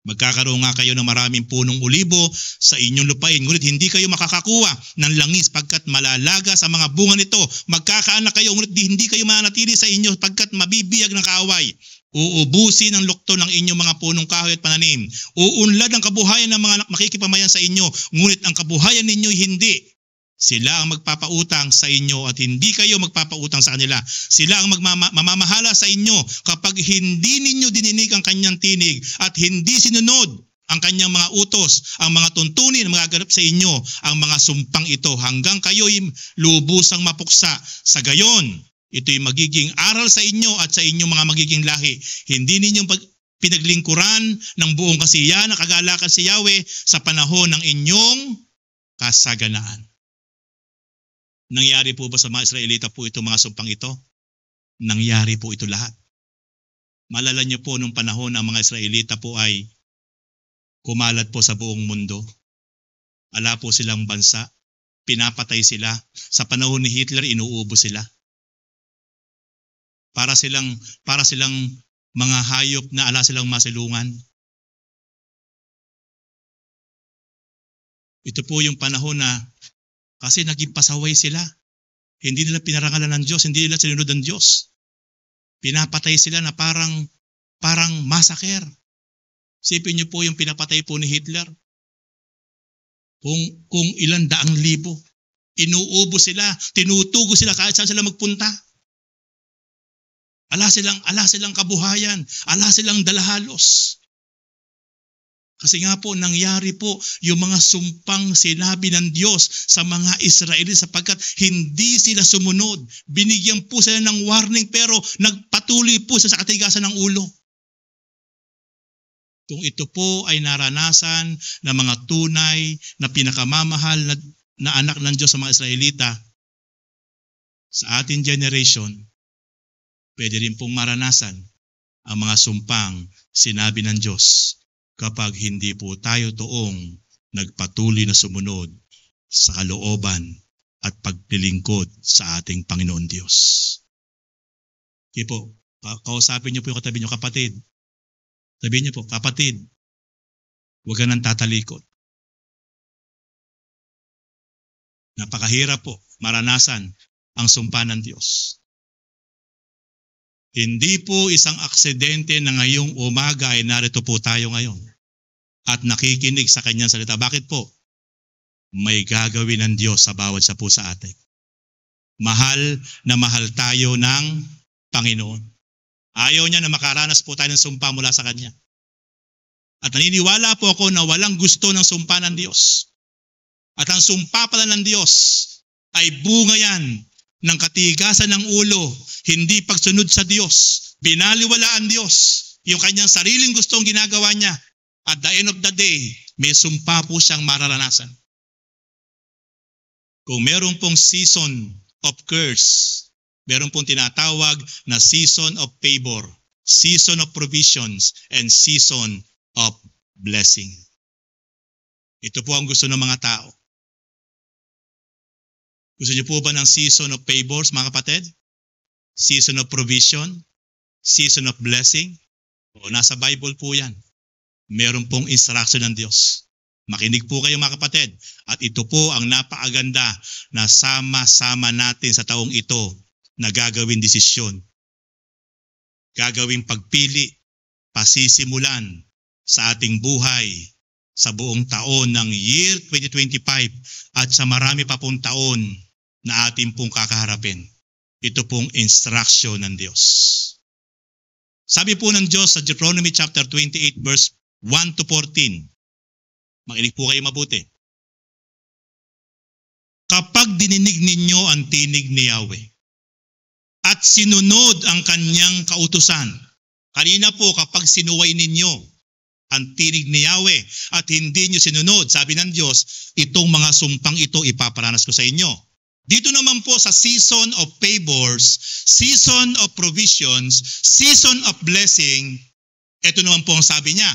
Magkakaroon nga kayo ng maraming punong olibo sa inyong lupain, ngunit hindi kayo makakakuha ng langis pagkat malalaga sa mga bunga nito. Magkakaanak kayo, ngunit hindi kayo mananatili sa inyo pagkat mabibiyag ng kaaway. Uubusin ang lukto ng inyong mga punong kahoy at pananim. Uunlad ang kabuhayan ng mga makikipamayan sa inyo, ngunit ang kabuhayan ninyo hindi. Sila ang magpapautang sa inyo at hindi kayo magpapautang sa kanila. Sila ang mamamahala sa inyo kapag hindi ninyo dininig ang kanyang tinig at hindi sinunod ang kanyang mga utos, ang mga tuntunin na magaganap sa inyo, ang mga sumpang ito hanggang kayo'y lubusang mapuksa. Sa gayon, ito'y magiging aral sa inyo at sa inyong mga magiging lahi. Hindi ninyong pinaglingkuran ng buong kasiyahan na kagalakan si Yahweh sa panahon ng inyong kasaganaan. Nangyari po ba sa mga Israelita po ito, mga sumpang ito? Nangyari po ito lahat. Malala niyo po nung panahon ang mga Israelita po ay kumalat po sa buong mundo. Ala po silang bansa. Pinapatay sila. Sa panahon ni Hitler, inuubo sila. Para silang mga hayop na ala silang masilungan. Ito po yung panahon na kasi naging pasaway sila. Hindi nila pinarangalan ng Diyos, hindi nila sinunod ng Diyos. Pinapatay sila na parang massacre. Sipin niyo po yung pinapatay po ni Hitler. Kung ilan daang libo. Inuubo sila, tinutugo sila kahit saan sila magpunta. Ala silang kabuhayan, ala silang dalahalos. Kasi nga po, nangyari po yung mga sumpang sinabi ng Diyos sa mga Israeli sapagkat hindi sila sumunod. Binigyan po sila ng warning pero nagpatuloy po sa katigasan ng ulo. Kung ito po ay naranasan ng mga tunay na pinakamamahal na anak ng Diyos sa mga Israelita, sa ating generation, pwede rin pong maranasan ang mga sumpang sinabi ng Diyos kapag hindi po tayo toong nagpatuloy na sumunod sa kalooban at pagpilingkod sa ating Panginoon Diyos. Okay po, kausapin niyo po yung katabi niyo, kapatid. Sabihin niyo po, kapatid, huwag ka nang tatalikod. Napakahirap po maranasan ang sumpa ng Diyos. Hindi po isang aksidente na ngayong umaga ay narito po tayo ngayon at nakikinig sa kanyang salita. Bakit po? May gagawin ng Diyos sa bawat isa po sa atin. Mahal na mahal tayo ng Panginoon. Ayaw niya na makaranas po tayo ng sumpa mula sa Kanya. At naniniwala po ako na walang gusto ng sumpa ng Diyos. At ang sumpa pala ng Diyos ay bunga yan ng katigasan ng ulo, hindi pagsunod sa Diyos. Binaliwala ang Diyos yung kanyang sariling gustong ginagawa niya. At the end of the day, may sumpa po siyang mararanasan. Kung meron pong season of curse, meron pong tinatawag na season of favor, season of provisions, and season of blessing. Ito po ang gusto ng mga tao. Gusto niyo po ba ng season of favors, mga kapatid? Season of provision? Season of blessing? O, nasa Bible po yan. Meron pong instruction ng Diyos. Makinig po kayo, mga kapatid. At ito po ang napakaganda na sama-sama natin sa taong ito na gagawin desisyon. Gagawing pagpili, pasisimulan sa ating buhay sa buong taon ng year 2025 at sa marami pa pong taon na ating pong kakaharapin. Ito pong instruction ng Diyos. Sabi po ng Diyos sa Deuteronomy chapter 28 verse 1 to 14. Makinig po kayo mabuti. Kapag dininig ninyo ang tinig ni Yahweh at sinunod ang kanyang kautusan, kanina po kapag sinuway ninyo ang tinig ni Yahweh at hindi nyo sinunod, sabi ng Diyos, itong mga sumpang ito ipaparanas ko sa inyo. Dito naman po sa season of favors, season of provisions, season of blessing, ito naman po ang sabi niya,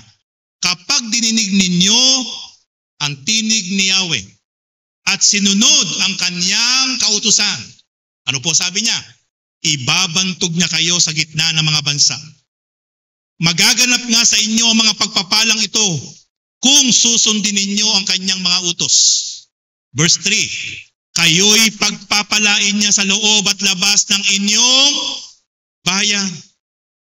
kapag dininig ninyo ang tinig ni Yahweh at sinunod ang kanyang kautusan, ano po sabi niya? Ibabantog niya kayo sa gitna ng mga bansa. Magaganap nga sa inyo ang mga pagpapalang ito kung susundin ninyo ang kanyang mga utos. Verse 3, kayo'y pagpapalain niya sa loob at labas ng inyong bayan.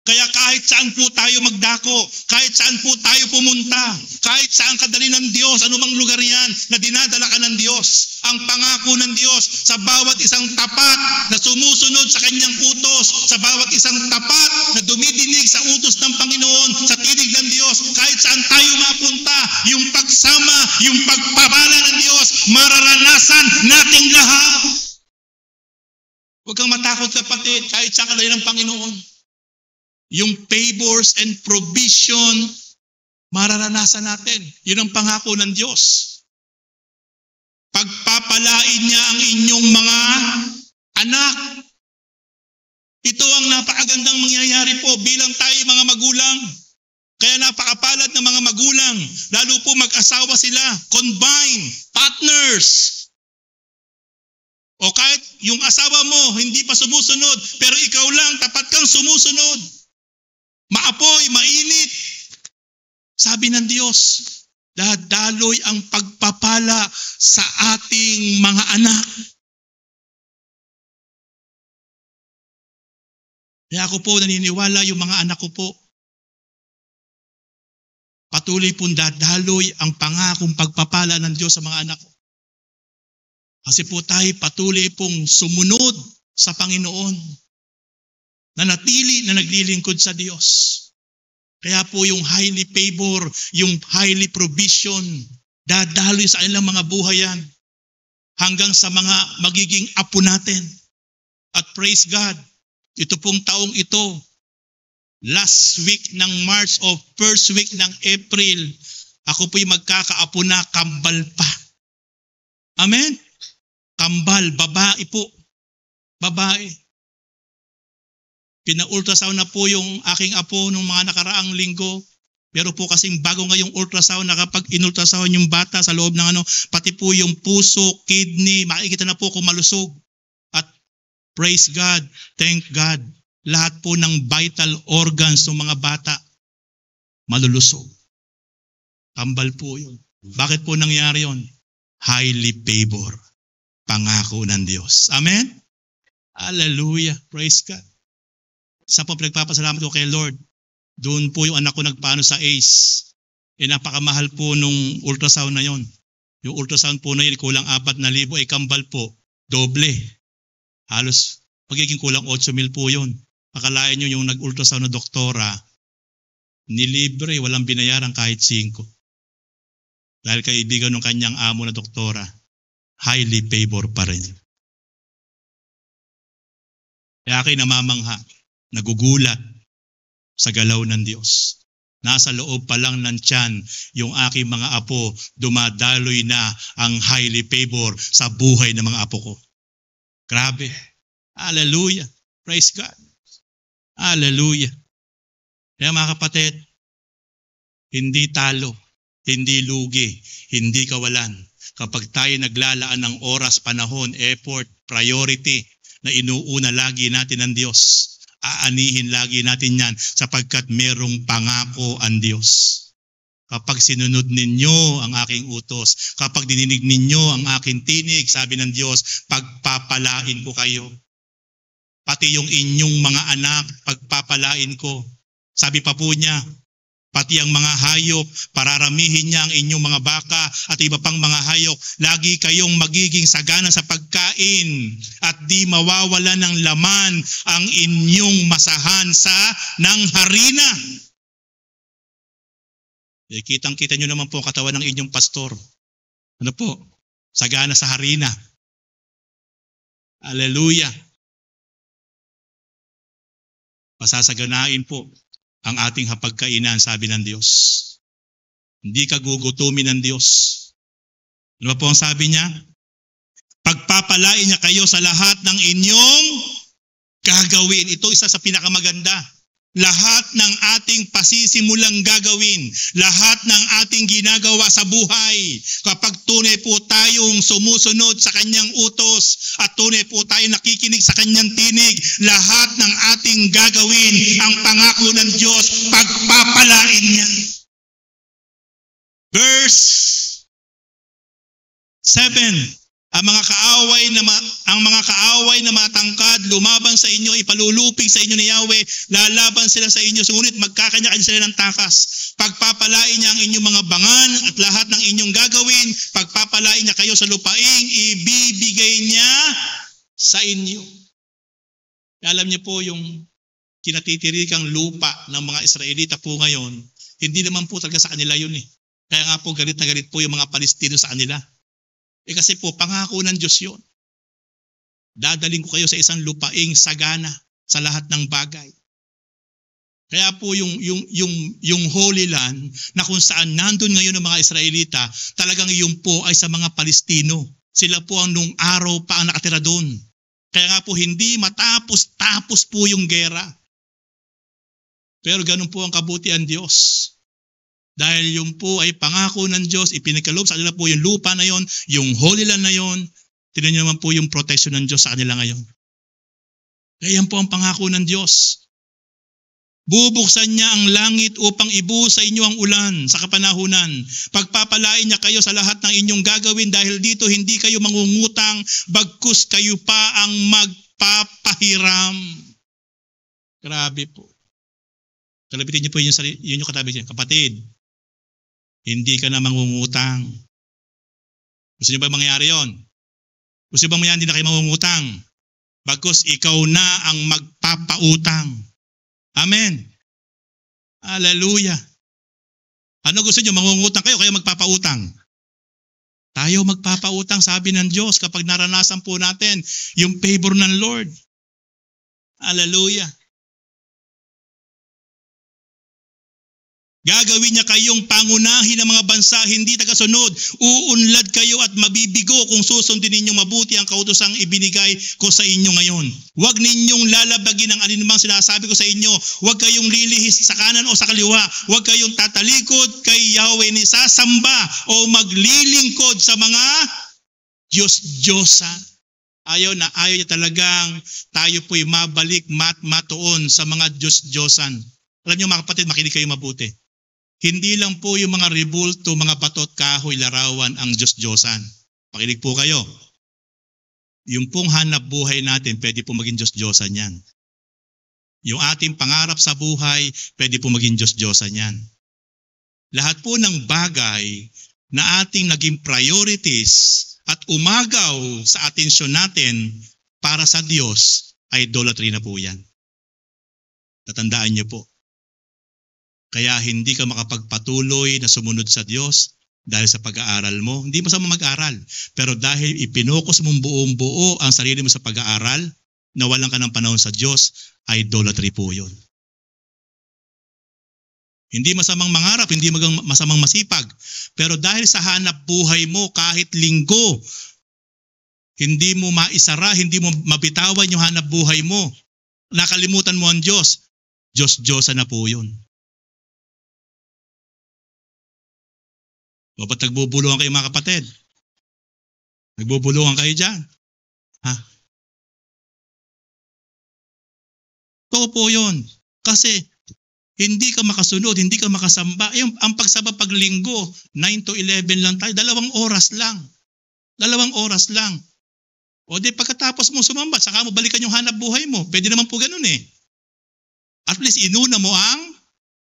Kaya kahit saan po tayo magdako, kahit saan po tayo pumunta, kahit saan kadali ng Diyos, anumang lugar yan na dinadala ka ng Diyos, ang pangako ng Diyos sa bawat isang tapat na sumusunod sa kanyang utos, sa bawat isang tapat na dumidinig sa utos ng Panginoon, sa tinig ng Diyos, kahit saan tayo mapunta, yung pagsama, yung pagpapala ng Diyos, mararanasan nating lahat. Huwag kang matakot, kapatid, kahit saan kadali ng Panginoon. Yung favors and provision, mararanasan natin. Yun ang pangako ng Diyos. Pagpapalain niya ang inyong mga anak. Ito ang napakagandang mangyayari po bilang tayo mga magulang. Kaya napakapalad ng mga magulang, lalo po mag-asawa sila, combine, partners. O kahit yung asawa mo hindi pa sumusunod, pero ikaw lang, tapat kang sumusunod. Maapoy, mainit. Sabi ng Diyos, dadaloy ang pagpapala sa ating mga anak. Kaya ako po naniniwala yung mga anak ko po. Patuloy pong dadaloy ang pangakong pagpapala ng Diyos sa mga anak ko. Kasi po tayo patuloy pong sumunod sa Panginoon. Nanatili na naglilingkod sa Diyos. Kaya po yung highly favor, yung highly provision, dadaloy sa kanilang mga buhay yan hanggang sa mga magiging apo natin. At praise God, ito pong taong ito, last week ng March o first week ng April, ako po'y magkakaapo na, kambal pa. Amen? Kambal, babae po. Babae. Pina-ultrasound na po yung aking apo nung mga nakaraang linggo. Pero po kasing bago ngayong ultrasound, na kapag in-ultrasound yung bata sa loob ng pati po yung puso, kidney, makikita na po kung malusog. At praise God, thank God, lahat po ng vital organs ng mga bata malulusog. Kambal po yun. Bakit po nangyari yun? Highly favor. Pangako ng Diyos. Amen? Hallelujah. Praise God. Isa po pinagpapasalamat ko kay Lord. Doon po yung anak ko nagpaano sa ACE. Napakamahal po nung ultrasound na yon. Yung ultrasound po na yun, kulang 4,000. Kambal po, doble. Halos magiging kulang 8,000 po yun. Akalain nyo yung nag-ultrasound na doktora, nilibre, walang binayaran kahit 5. Dahil kaibigan ng kanyang amo na doktora, highly favor pa rin. Kaya kayo namamangha, nagugulat sa galaw ng Diyos. Nasa loob pa lang ng tiyan, yung aking mga apo, dumadaloy na ang highly favor sa buhay ng mga apo ko. Grabe. Hallelujah. Praise God. Hallelujah. Kaya mga kapatid, hindi talo, hindi lugi, hindi kawalan. Kapag tayo naglalaan ng oras, panahon, effort, priority, na inuuna lagi natin ang Diyos, aanihin lagi natin yan sapagkat merong pangako ang Diyos. Kapag sinunod ninyo ang aking utos, kapag dininig ninyo ang aking tinig, sabi ng Diyos, pagpapalain ko kayo. Pati yung inyong mga anak, pagpapalain ko. Sabi pa po niya, pati ang mga hayop, pararamihin niya ang inyong mga baka at iba pang mga hayop. Lagi kayong magiging sagana sa pagkain at di mawawala ng laman ang inyong masahan ng harina. Kitang-kita nyo naman po ang katawan ng inyong pastor. Ano po? Sagana sa harina. Hallelujah. Pasasaganain po ang ating hapagkainan, sabi ng Diyos. Hindi ka gugutumin ng Diyos. Ano ba po ang sabi niya? Pagpapalain niya kayo sa lahat ng inyong gagawin. Ito isa sa pinakamaganda. Lahat ng ating pasisimulang gagawin, lahat ng ating ginagawa sa buhay, kapag tunay po tayong sumusunod sa kanyang utos at tunay po tayo nakikinig sa kanyang tinig, lahat ng ating gagawin, ang pangako ng Diyos, pagpapalain niya. Verse 7, Ang mga kaaway na matangkad lumaban sa inyo, ipalulupig sa inyo ni Yahweh, lalaban sila sa inyo, ngunit magkakanya-kanya sila ng takas. Pagpapalain niya ang inyong mga bangan at lahat ng inyong gagawin, pagpapalain niya kayo sa lupaing ibibigay niya sa inyo. Alam niyo po yung kinatitirikang lupa ng mga Israelita po ngayon, hindi naman po talaga sa kanila yun eh. Kaya nga po galit na galit po yung mga Palestino sa kanila. Kasi po, pangako ng Diyos yun. Dadaling ko kayo sa isang lupaing sagana sa lahat ng bagay. Kaya po yung Holy Land na kung saan nandun ngayon ng mga Israelita, talagang yun po ay sa mga Palestino. Sila po ang nung araw pa ang nakatira doon. Kaya nga po hindi matapos-tapos po yung gera. Pero ganun po ang kabutihan Diyos. Dahil yun po ay pangako ng Diyos, ipinagkaloob sa kanila po yung lupa na yon, yung Holy Land na yon. Tignan niyo naman po yung protection ng Diyos sa kanila ngayon. Kaya yan po ang pangako ng Diyos. Bubuksan niya ang langit upang ibuhos sa inyo ang ulan sa kapanahunan. Pagpapalain niya kayo sa lahat ng inyong gagawin dahil dito hindi kayo mangungutang, bagkus kayo pa ang magpapahiram. Grabe po. Kalabitin niyo po yun yung katabi niyo. Kapatid, hindi ka na mangungutang. Gusto niyo ba mangyari yon? Gusto niyo ba mangyari hindi na kayo mangungutang? Bagkus ikaw na ang magpapautang. Amen. Hallelujah. Ano gusto niyo? Mangungutang kayo kaya magpapautang? Tayo magpapautang, sabi ng Diyos, kapag naranasan po natin yung favor ng Lord. Hallelujah. Gagawin niya kayong pangunahin ng mga bansa, hindi tagasunod. Uunlad kayo at mabibigo kung susundin ninyong mabuti ang kautosang ibinigay ko sa inyo ngayon. Huwag ninyong lalabagin ang alinmang sinasabi ko sa inyo. Huwag kayong lilihis sa kanan o sa kaliwa. Huwag kayong tatalikod kay Yahweh ni sasamba o maglilingkod sa mga Diyos-Diyosan. Ayaw niya talagang tayo po'y mabalik matuon sa mga Diyos-Diyosan. Alam niyo mga kapatid, makinig kayo mabuti. Hindi lang po yung mga rebulto, mga batot, kahoy, larawan ang Diyos-Diyosan. Pakinig po kayo. Yung pong hanap buhay natin, pwede po maging Diyos-Diyosan yan. Yung ating pangarap sa buhay, pwede po maging Diyos-Diyosan yan. Lahat po ng bagay na ating naging priorities at umagaw sa atensyon natin para sa Diyos, ay idolatry na po yan. Tatandaan niyo po. Kaya hindi ka makapagpatuloy na sumunod sa Diyos dahil sa pag-aaral mo. Hindi masama mag-aral. Pero dahil ipinokos mong buong buo ang sarili mo sa pag-aaral, nawalan ka ng panahon sa Diyos, idolatry po yun. Hindi masamang mangarap, hindi masamang masipag. Pero dahil sa hanap buhay mo, kahit linggo, hindi mo maisara, hindi mo mabitawan yung hanap buhay mo. Nakalimutan mo ang Diyos. Diyos-Diyosan na po yun. O ba't nagbubulungan kayo mga kapatid? Nagbubulungan kayo dyan? Ha? Totoo po yun. Kasi hindi ka makasunod, hindi ka makasamba. Ang pagsamba paglinggo, 9 to 11 lang tayo. 2 oras lang. 2 oras lang. O di pagkatapos mo sumamba, saka mo balikan yung hanap buhay mo. Pwede naman po ganun eh. At least inuna mo ang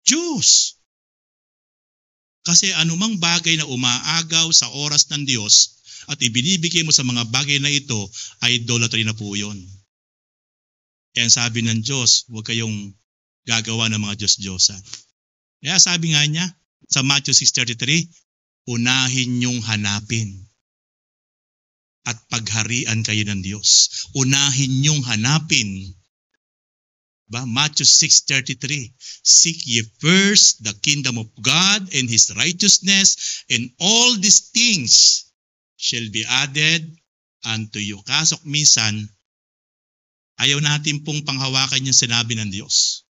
Diyos. Kasi anumang bagay na umaagaw sa oras ng Diyos at ibinibigay mo sa mga bagay na ito, ay idolatry na po yun. Kaya sabi ng Diyos, huwag kayong gagawa ng mga Diyos-Diyosan. Kaya sabi nga niya sa Matthew 6:33, unahin niyong hanapin at pagharian kayo ng Diyos. Unahin niyong hanapin. Matthew 6:33, seek ye first the kingdom of God and His righteousness, and all these things shall be added unto you. Kaso minsan, ayaw natin pong panghawakan yung sinabi ng Diyos.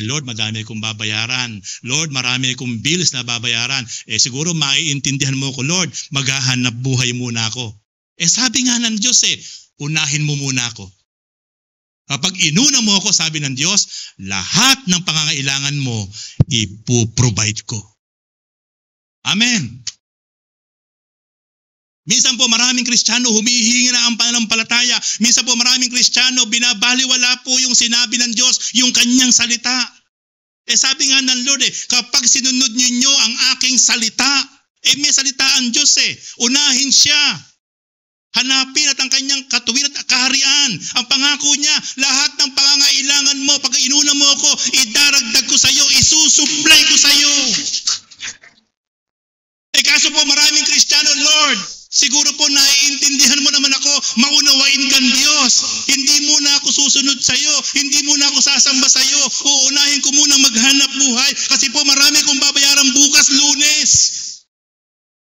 Lord, madami kong babayaran. Lord, marami kong bills na babayaran. Siguro maiintindihan mo ko, Lord, maghahanap buhay muna ako. Sabi nga ng Diyos unahin mo muna ako. Kapag inuna mo ako, sabi ng Diyos, lahat ng pangangailangan mo, ipoprovide ko. Amen. Minsan po maraming Kristiyano humihingi na ang pananampalataya. Minsan po maraming Kristiyano binabaliwala po yung sinabi ng Diyos, yung kanyang salita. Sabi nga ng Lord kapag sinunod ninyo ang aking salita, may salita ang Diyos unahin siya. Hanapin at ang kanyang katuwiran at kaharian. Ang pangako niya, lahat ng pangangailangan mo, pag inuna mo ako, idaragdag ko sa iyo, isusupply ko sa iyo. Kaso po maraming Kristiyano, Lord, siguro po naiintindihan mo naman ako, maunawain kang Diyos. Hindi muna ako susunod sa iyo, hindi muna ako sasamba sa iyo. Uunahin ko muna maghanap buhay kasi po marami kong babayaran bukas Lunes.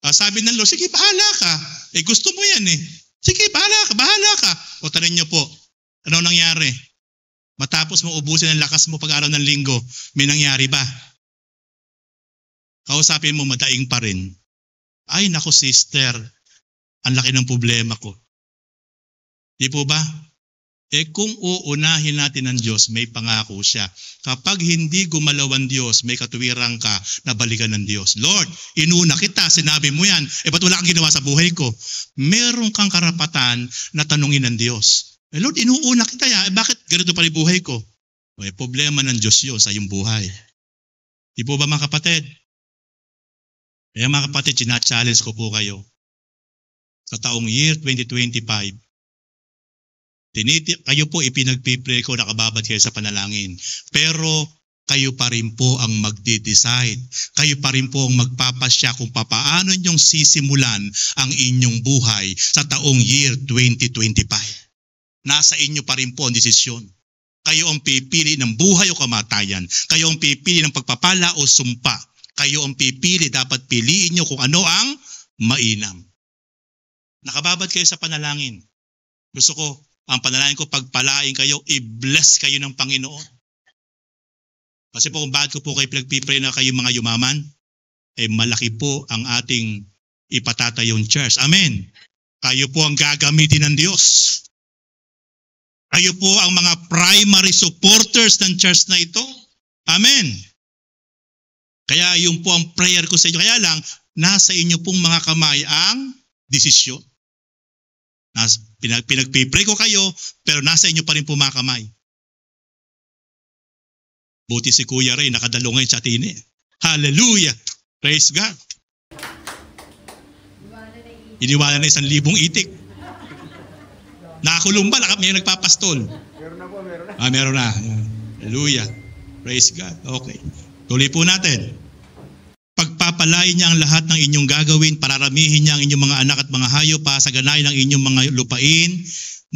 Sabi ng Lord, sige, bahala ka. Gusto mo yan Sige, bahala ka. O tanin niyo po, ano nangyari? Matapos mo ubusin ang lakas mo pag-araw ng linggo, may nangyari ba? Kausapin mo, madaing pa rin. Ay, nako sister, ang laki ng problema ko. Di po ba? Kung uunahin natin ng Diyos, may pangako siya. Kapag hindi gumalaw ang Diyos, may katuwiran ka na balikan ng Diyos. Lord, inuna kita, sinabi mo yan. Ba't wala kang ginawa sa buhay ko? Meron kang karapatan na tanungin ng Diyos. Lord, inuuna kita ya. Bakit ganito pa rin buhay ko? May problema ng Diyos yun sa iyong buhay. Di po ba mga kapatid? Kaya mga kapatid, challenge ko po kayo. Sa taong year 2025, kayo po ipinagpipray ko, nakababad kayo sa panalangin. Pero kayo pa rin po ang magde-decide. Kayo pa rin po ang magpapasya kung paano ninyong sisimulan ang inyong buhay sa taong year 2025. Nasa inyo pa rin po ang desisyon. Kayo ang pipili ng buhay o kamatayan. Kayo ang pipili ng pagpapala o sumpa. Kayo ang pipili, dapat piliin nyo kung ano ang mainam. Nakababad kayo sa panalangin. Gusto ko, ang panalangin ko, pagpalain kayo, i-bless kayo ng Panginoon. Kasi po kung bakit ko po kayo pinagpipray na kayo mga yumaman, malaki po ang ating ipatatayong church. Amen. Kayo po ang gagamitin ng Diyos. Kayo po ang mga primary supporters ng church na ito. Amen. Kaya yung po ang prayer ko sa inyo. Kaya lang, nasa inyo pong mga kamay ang desisyon. Pinagpipray ko kayo, pero nasa inyo pa rin po mga kamay. Buti si Kuya Ray, nakadalungay sa tini. Hallelujah! Praise God! Iniwala na 1,000 itik. Nakakulong ba? May nagpapastol. Meron na po, meron na. Meron na. Hallelujah! Praise God. Okay. Tuloy po natin. Pagpapalain niya ang lahat ng inyong gagawin, pararamihin niya ang inyong mga anak at mga hayop, pasaganayin ang inyong mga lupain,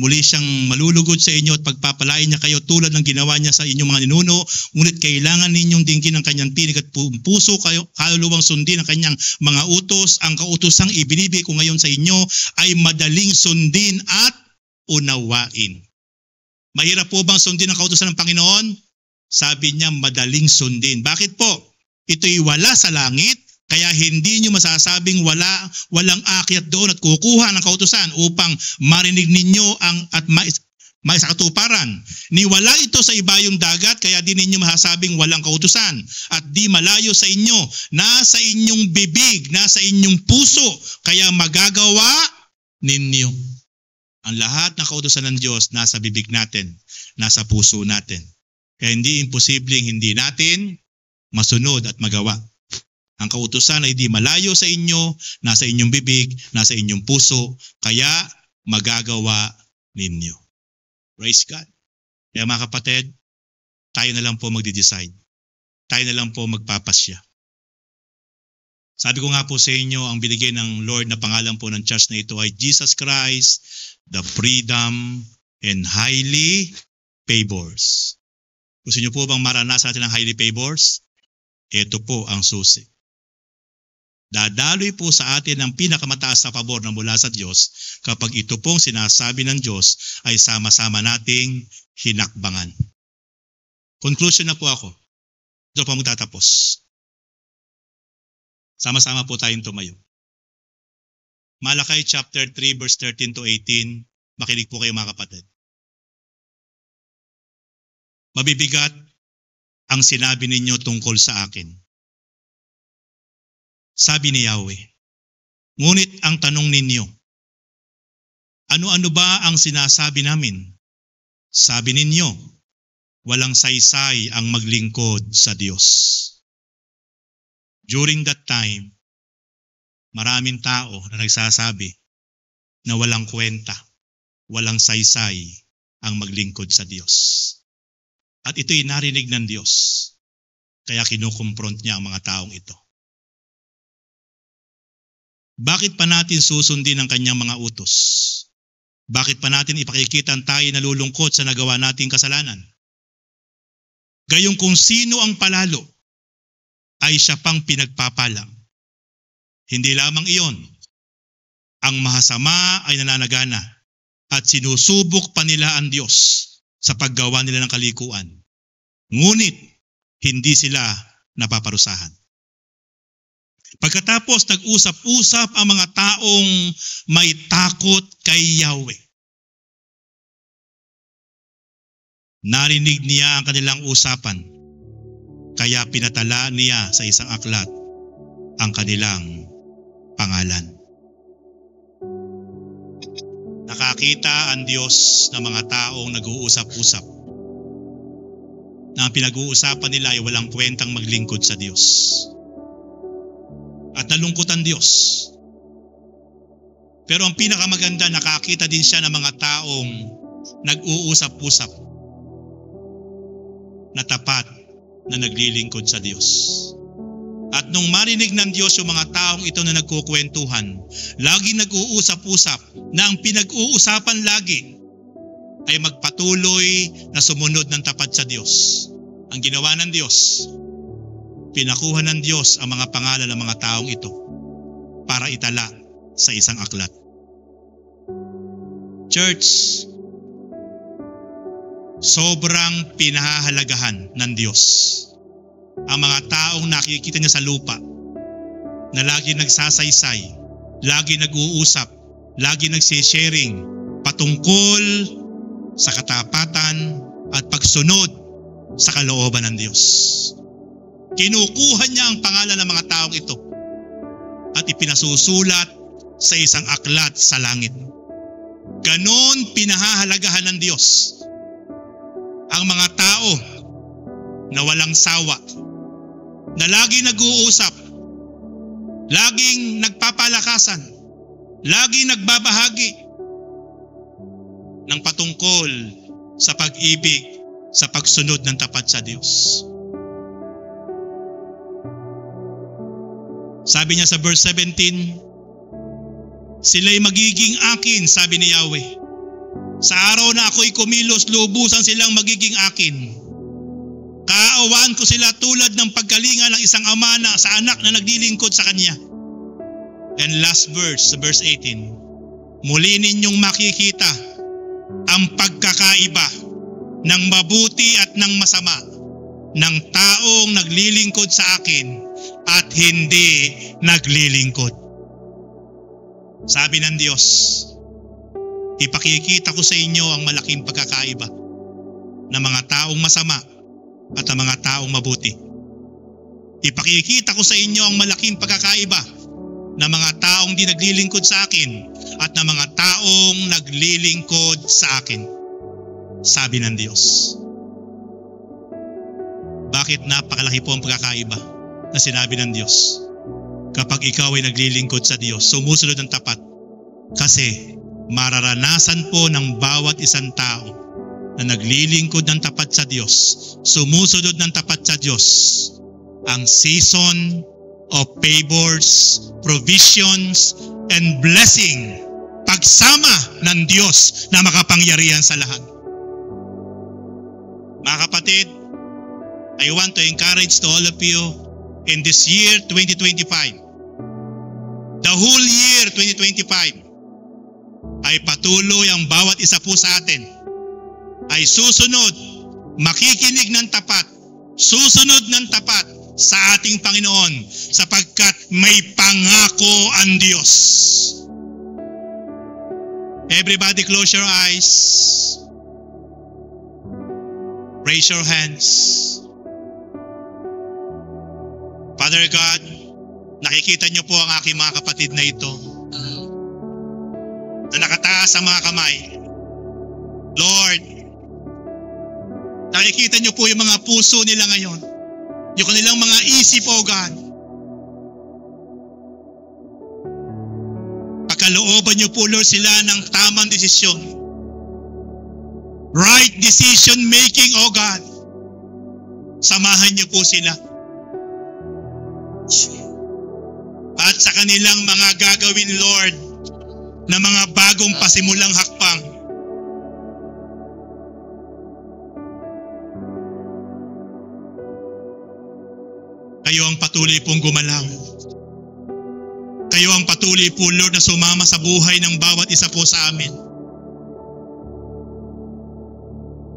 muli siyang malulugod sa inyo at pagpapalain niya kayo tulad ng ginawa niya sa inyong mga ninuno, ngunit kailangan ninyong dinggin ang kanyang tinig at puso kayo, kaluluwang sundin ang kanyang mga utos. Ang kautosang ibinibigay ko ngayon sa inyo ay madaling sundin at unawain. Mahirap po bang sundin ang kautosan ng Panginoon? Sabi niya, madaling sundin. Bakit po? Ito'y wala sa langit, kaya hindi nyo masasabing walang akyat doon at kukuha ng kautusan upang marinig ninyo at may sa katuparan. Niwala ito sa ibayong dagat, kaya di ninyo masasabing walang kautusan. At di malayo sa inyo, nasa inyong bibig, nasa inyong puso, kaya magagawa ninyo. Ang lahat ng kautusan ng Diyos nasa bibig natin, nasa puso natin. Kaya hindi imposibleng hindi natin masunod at magawa. Ang kautusan ay di malayo sa inyo, nasa inyong bibig, nasa inyong puso, kaya magagawa ninyo. Praise God. Kaya mga kapatid, tayo na lang po magde-decide. Tayo na lang po magpapasya. Sabi ko nga po sa inyo, ang binigay ng Lord na pangalan po ng church na ito ay Jesus Christ, the freedom and highly favors. Gusto niyo po bang maranasan natin ang highly favors? Ito po ang susi. Dadaloy po sa atin ang pinakamataas na pabor na mula sa Diyos kapag ito pong sinasabi ng Diyos ay sama-sama nating hinakbangan. Conclusion na po ako. Ito po magtatapos. Sama-sama po tayong tumayo. Malakay chapter 3 verse 13 to 18. Makinig po kayo mga kapatid. Mabibigat ang sinabi ninyo tungkol sa akin. Sabi ni Yahweh, Ngunit ang tanong ninyo, ano-ano ba ang sinasabi namin? Sabi ninyo, walang saysay ang maglingkod sa Diyos. During that time, maraming tao na nagsasabi na walang kwenta, walang saysay ang maglingkod sa Diyos. At ito'y narinig ng Diyos, kaya kinukompront niya ang mga taong ito. Bakit pa natin susundin ang kanyang mga utos? Bakit pa natin ipakikita ang tayo nalulungkot sa nagawa nating kasalanan? Gayong kung sino ang palalo, ay siya pang pinagpapalang. Hindi lamang iyon, ang mahasama ay nananagana at sinusubok pa nila ang Diyos sa paggawa nila ng kalikuan. Ngunit, hindi sila napaparusahan. Pagkatapos nag-usap-usap ang mga taong may takot kay Yahweh. Narinig niya ang kanilang usapan, kaya pinatala niya sa isang aklat ang kanilang pangalan. Nakakita ang Diyos ng mga taong nag-uusap-usap na ang pinag-uusapan nila ay walang kwentang maglingkod sa Diyos. At nalungkot ang Diyos. Pero ang pinakamaganda, nakakita din siya ng mga taong nag-uusap-usap na tapat na naglilingkod sa Diyos. At nung marinig ng Diyos yung mga taong ito na nagkukwentuhan, lagi nag-uusap-usap na ang pinag-uusapan lagi ay magpatuloy na sumunod ng tapat sa Diyos. Ang ginawa ng Diyos, pinakuha ng Diyos ang mga pangalan ng mga taong ito para itala sa isang aklat. Church, sobrang pinahahalagahan ng Diyos ang mga taong nakikita niya sa lupa na lagi nagsasaysay, lagi nag-uusap, lagi nagsisharing patungkol sa katapatan at pagsunod sa kalooban ng Diyos. Kinukuha niya ang pangalan ng mga taong ito at ipinasusulat sa isang aklat sa langit. Ganon pinahahalagahan ng Diyos ang mga tao na walang sawa, na laging nag-uusap, laging nagpapalakasan, laging nagbabahagi ng patungkol sa pag-ibig, sa pagsunod ng tapat sa Diyos. Sabi niya sa verse 17, sila'y magiging akin, sabi ni Yahweh. Sa araw na ako'y kumilos, lubusan silang magiging akin. Kaawaan ko sila tulad ng pagkalinga ng isang ama na sa anak na naglilingkod sa kanya. And last verse, verse 18, muli ninyong makikita ang pagkakaiba ng mabuti at ng masama ng taong naglilingkod sa akin at hindi naglilingkod. Sabi ng Diyos, ipakikita ko sa inyo ang malaking pagkakaiba ng mga taong masama at ang mga taong mabuti. Ipakikita ko sa inyo ang malaking pagkakaiba ng mga taong di naglilingkod sa akin at ng mga taong naglilingkod sa akin. Sabi ng Diyos. Bakit napakalaki po ang pagkakaiba na sinabi ng Diyos? Kapag ikaw ay naglilingkod sa Diyos, sumusunod ng tapat. Kasi mararanasan po ng bawat isang tao na naglilingkod ng tapat sa Diyos, sumusunod ng tapat sa Diyos, ang season of favors, provisions, and blessing, pagsama ng Diyos na makapangyarihan sa lahat. Mga kapatid, I want to encourage to all of you in this year 2025, the whole year 2025, ay patuloy ang bawat isa po sa atin ay susunod, makikinig ng tapat, susunod ng tapat sa ating Panginoon sapagkat may pangako ang Diyos. Everybody close your eyes. Raise your hands. Father God, Nakikita niyo po ang aking mga kapatid na ito na nakataas ang mga kamay. Lord, nakikita niyo po yung mga puso nila ngayon. Yung kanilang mga isip, O God. Pagkalooban niyo po, Lord, sila ng tamang desisyon. Right decision making, O God. Samahan niyo po sila. At sa kanilang mga gagawin, Lord, na mga bagong pasimulang hakbang, kayo ang patuloy pong gumalaw. Kayo ang patuloy po, Lord, na sumama sa buhay ng bawat isa po sa amin.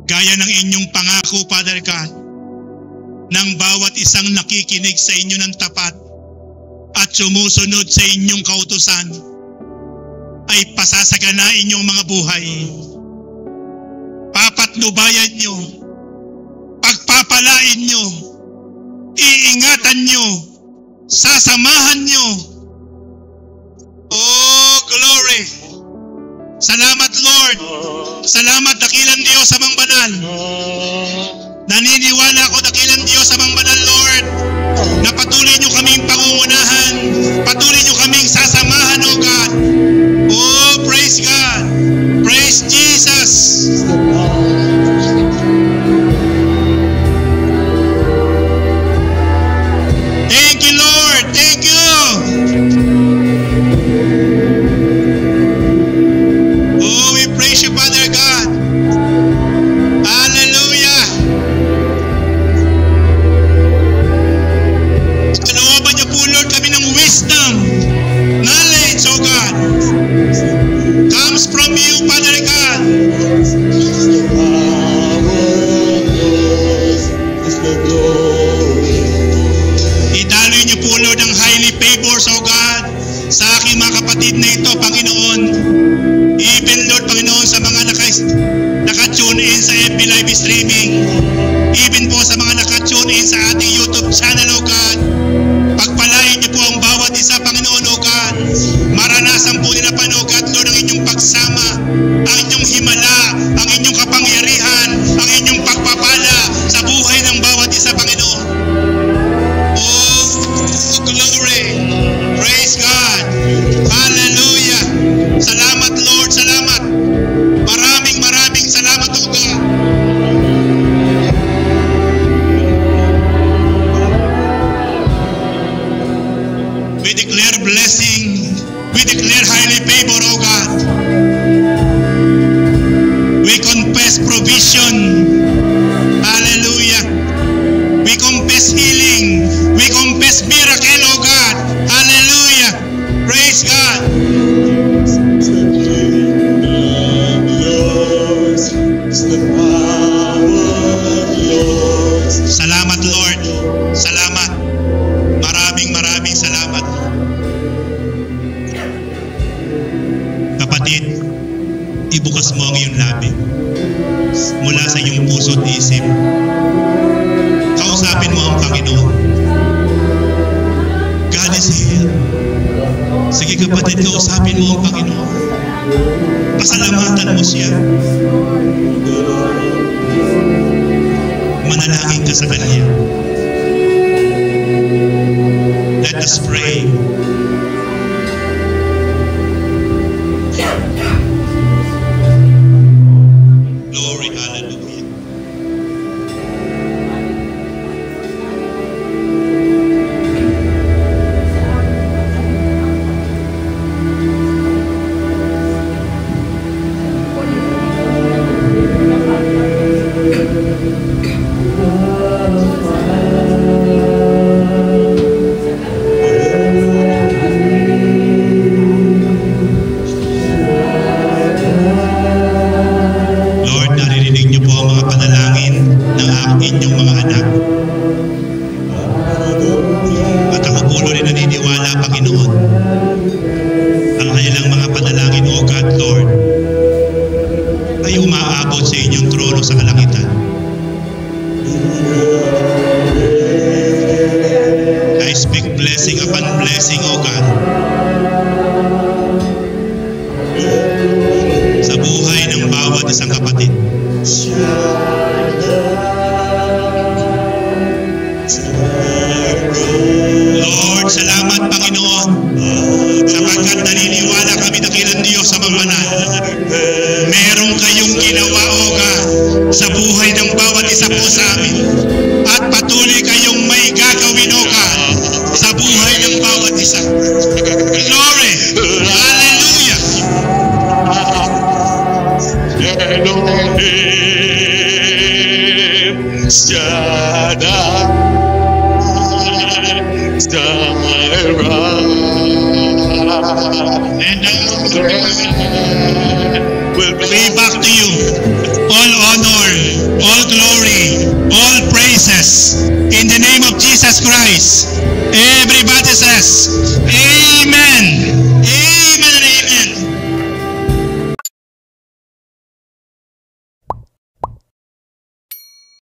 Gaya ng inyong pangako, Father God, ng bawat isang nakikinig sa inyo ng tapat at sumusunod sa inyong kautusan ay pasasaganain inyong mga buhay. Papatnubayan nyo, pagpapalain nyo, iingatan nyo, sasamahan nyo. Oh, glory! Salamat, Lord! Salamat, dakilang Diyos sa mga banal. Naniniwala ako, dakilang Diyos sa mga banal, Lord, na patuloy nyo kaming pangungunahan, patuloy nyo kaming sasamahan, O God. Oh, praise God! Praise Jesus! Thank you, Lord! Thank you! Oh, we praise you, Father God. Hallelujah! Kalooban niyo po, Lord, kami ng wisdom, knowledge, O God. Comes from you, Father God. Idaloy niyo po, Lord, ang highly favors, O God, sa aking mga kapatid na ito, Panginoon. Even, Lord, Panginoon, sa mga naka-tune in sa FB Live Streaming, even po sa mga naka-tune in sa ating YouTube channel, O God, pagpalain niyo po ang bawat isa, Panginoon, O God. Maranasan po nila, O God, Lord, ang inyong pagsama, ang inyong himala, ang inyong kapangyarihan, ang inyong pagpapala sa buhay ng bawat isa, Panginoon. Oh, glory! Praise God! Hallelujah! Salamat, Lord! Salamat! Maraming salamat, O God! We declare blessing. We declare highly favor, O God. We confess provision. Hallelujah. We confess healing. We confess miracle, O God. Hallelujah. Praise God. Salamat, Lord. Salamat. Maraming salamat. Kapatid, ibukas mo ang iyong labi mula sa iyong puso at isip. Kausapin mo ang Panginoon. God is here. Sige kapatid, kausapin mo ang Panginoon. Pasalamatan mo siya. Manalangin ka sa Kanya. Let us pray. Glory, hallelujah. Inyong mga anak. At ako po rin naniniwala, Panginoon, ang kanilang mga panalangin, O God, Lord, ay umaabot sa inyong trono sa kalangitan. I speak blessing upon blessing bawat isang kapatid. Lord, salamat Panginoon, sapagkat naniniwala kami dakilang Diyos sa magbanal. Meron kayong ginawa, O God, sa buhay ng bawat isa po sa amin. At patuloy kayong may gagawin, O God, sa buhay ng bawat isa. Glory! Hallelujah! Elohim, Shaddai, Way back to you. All honor, all glory, all praises. In the name of Jesus Christ. Everybody says, Amen.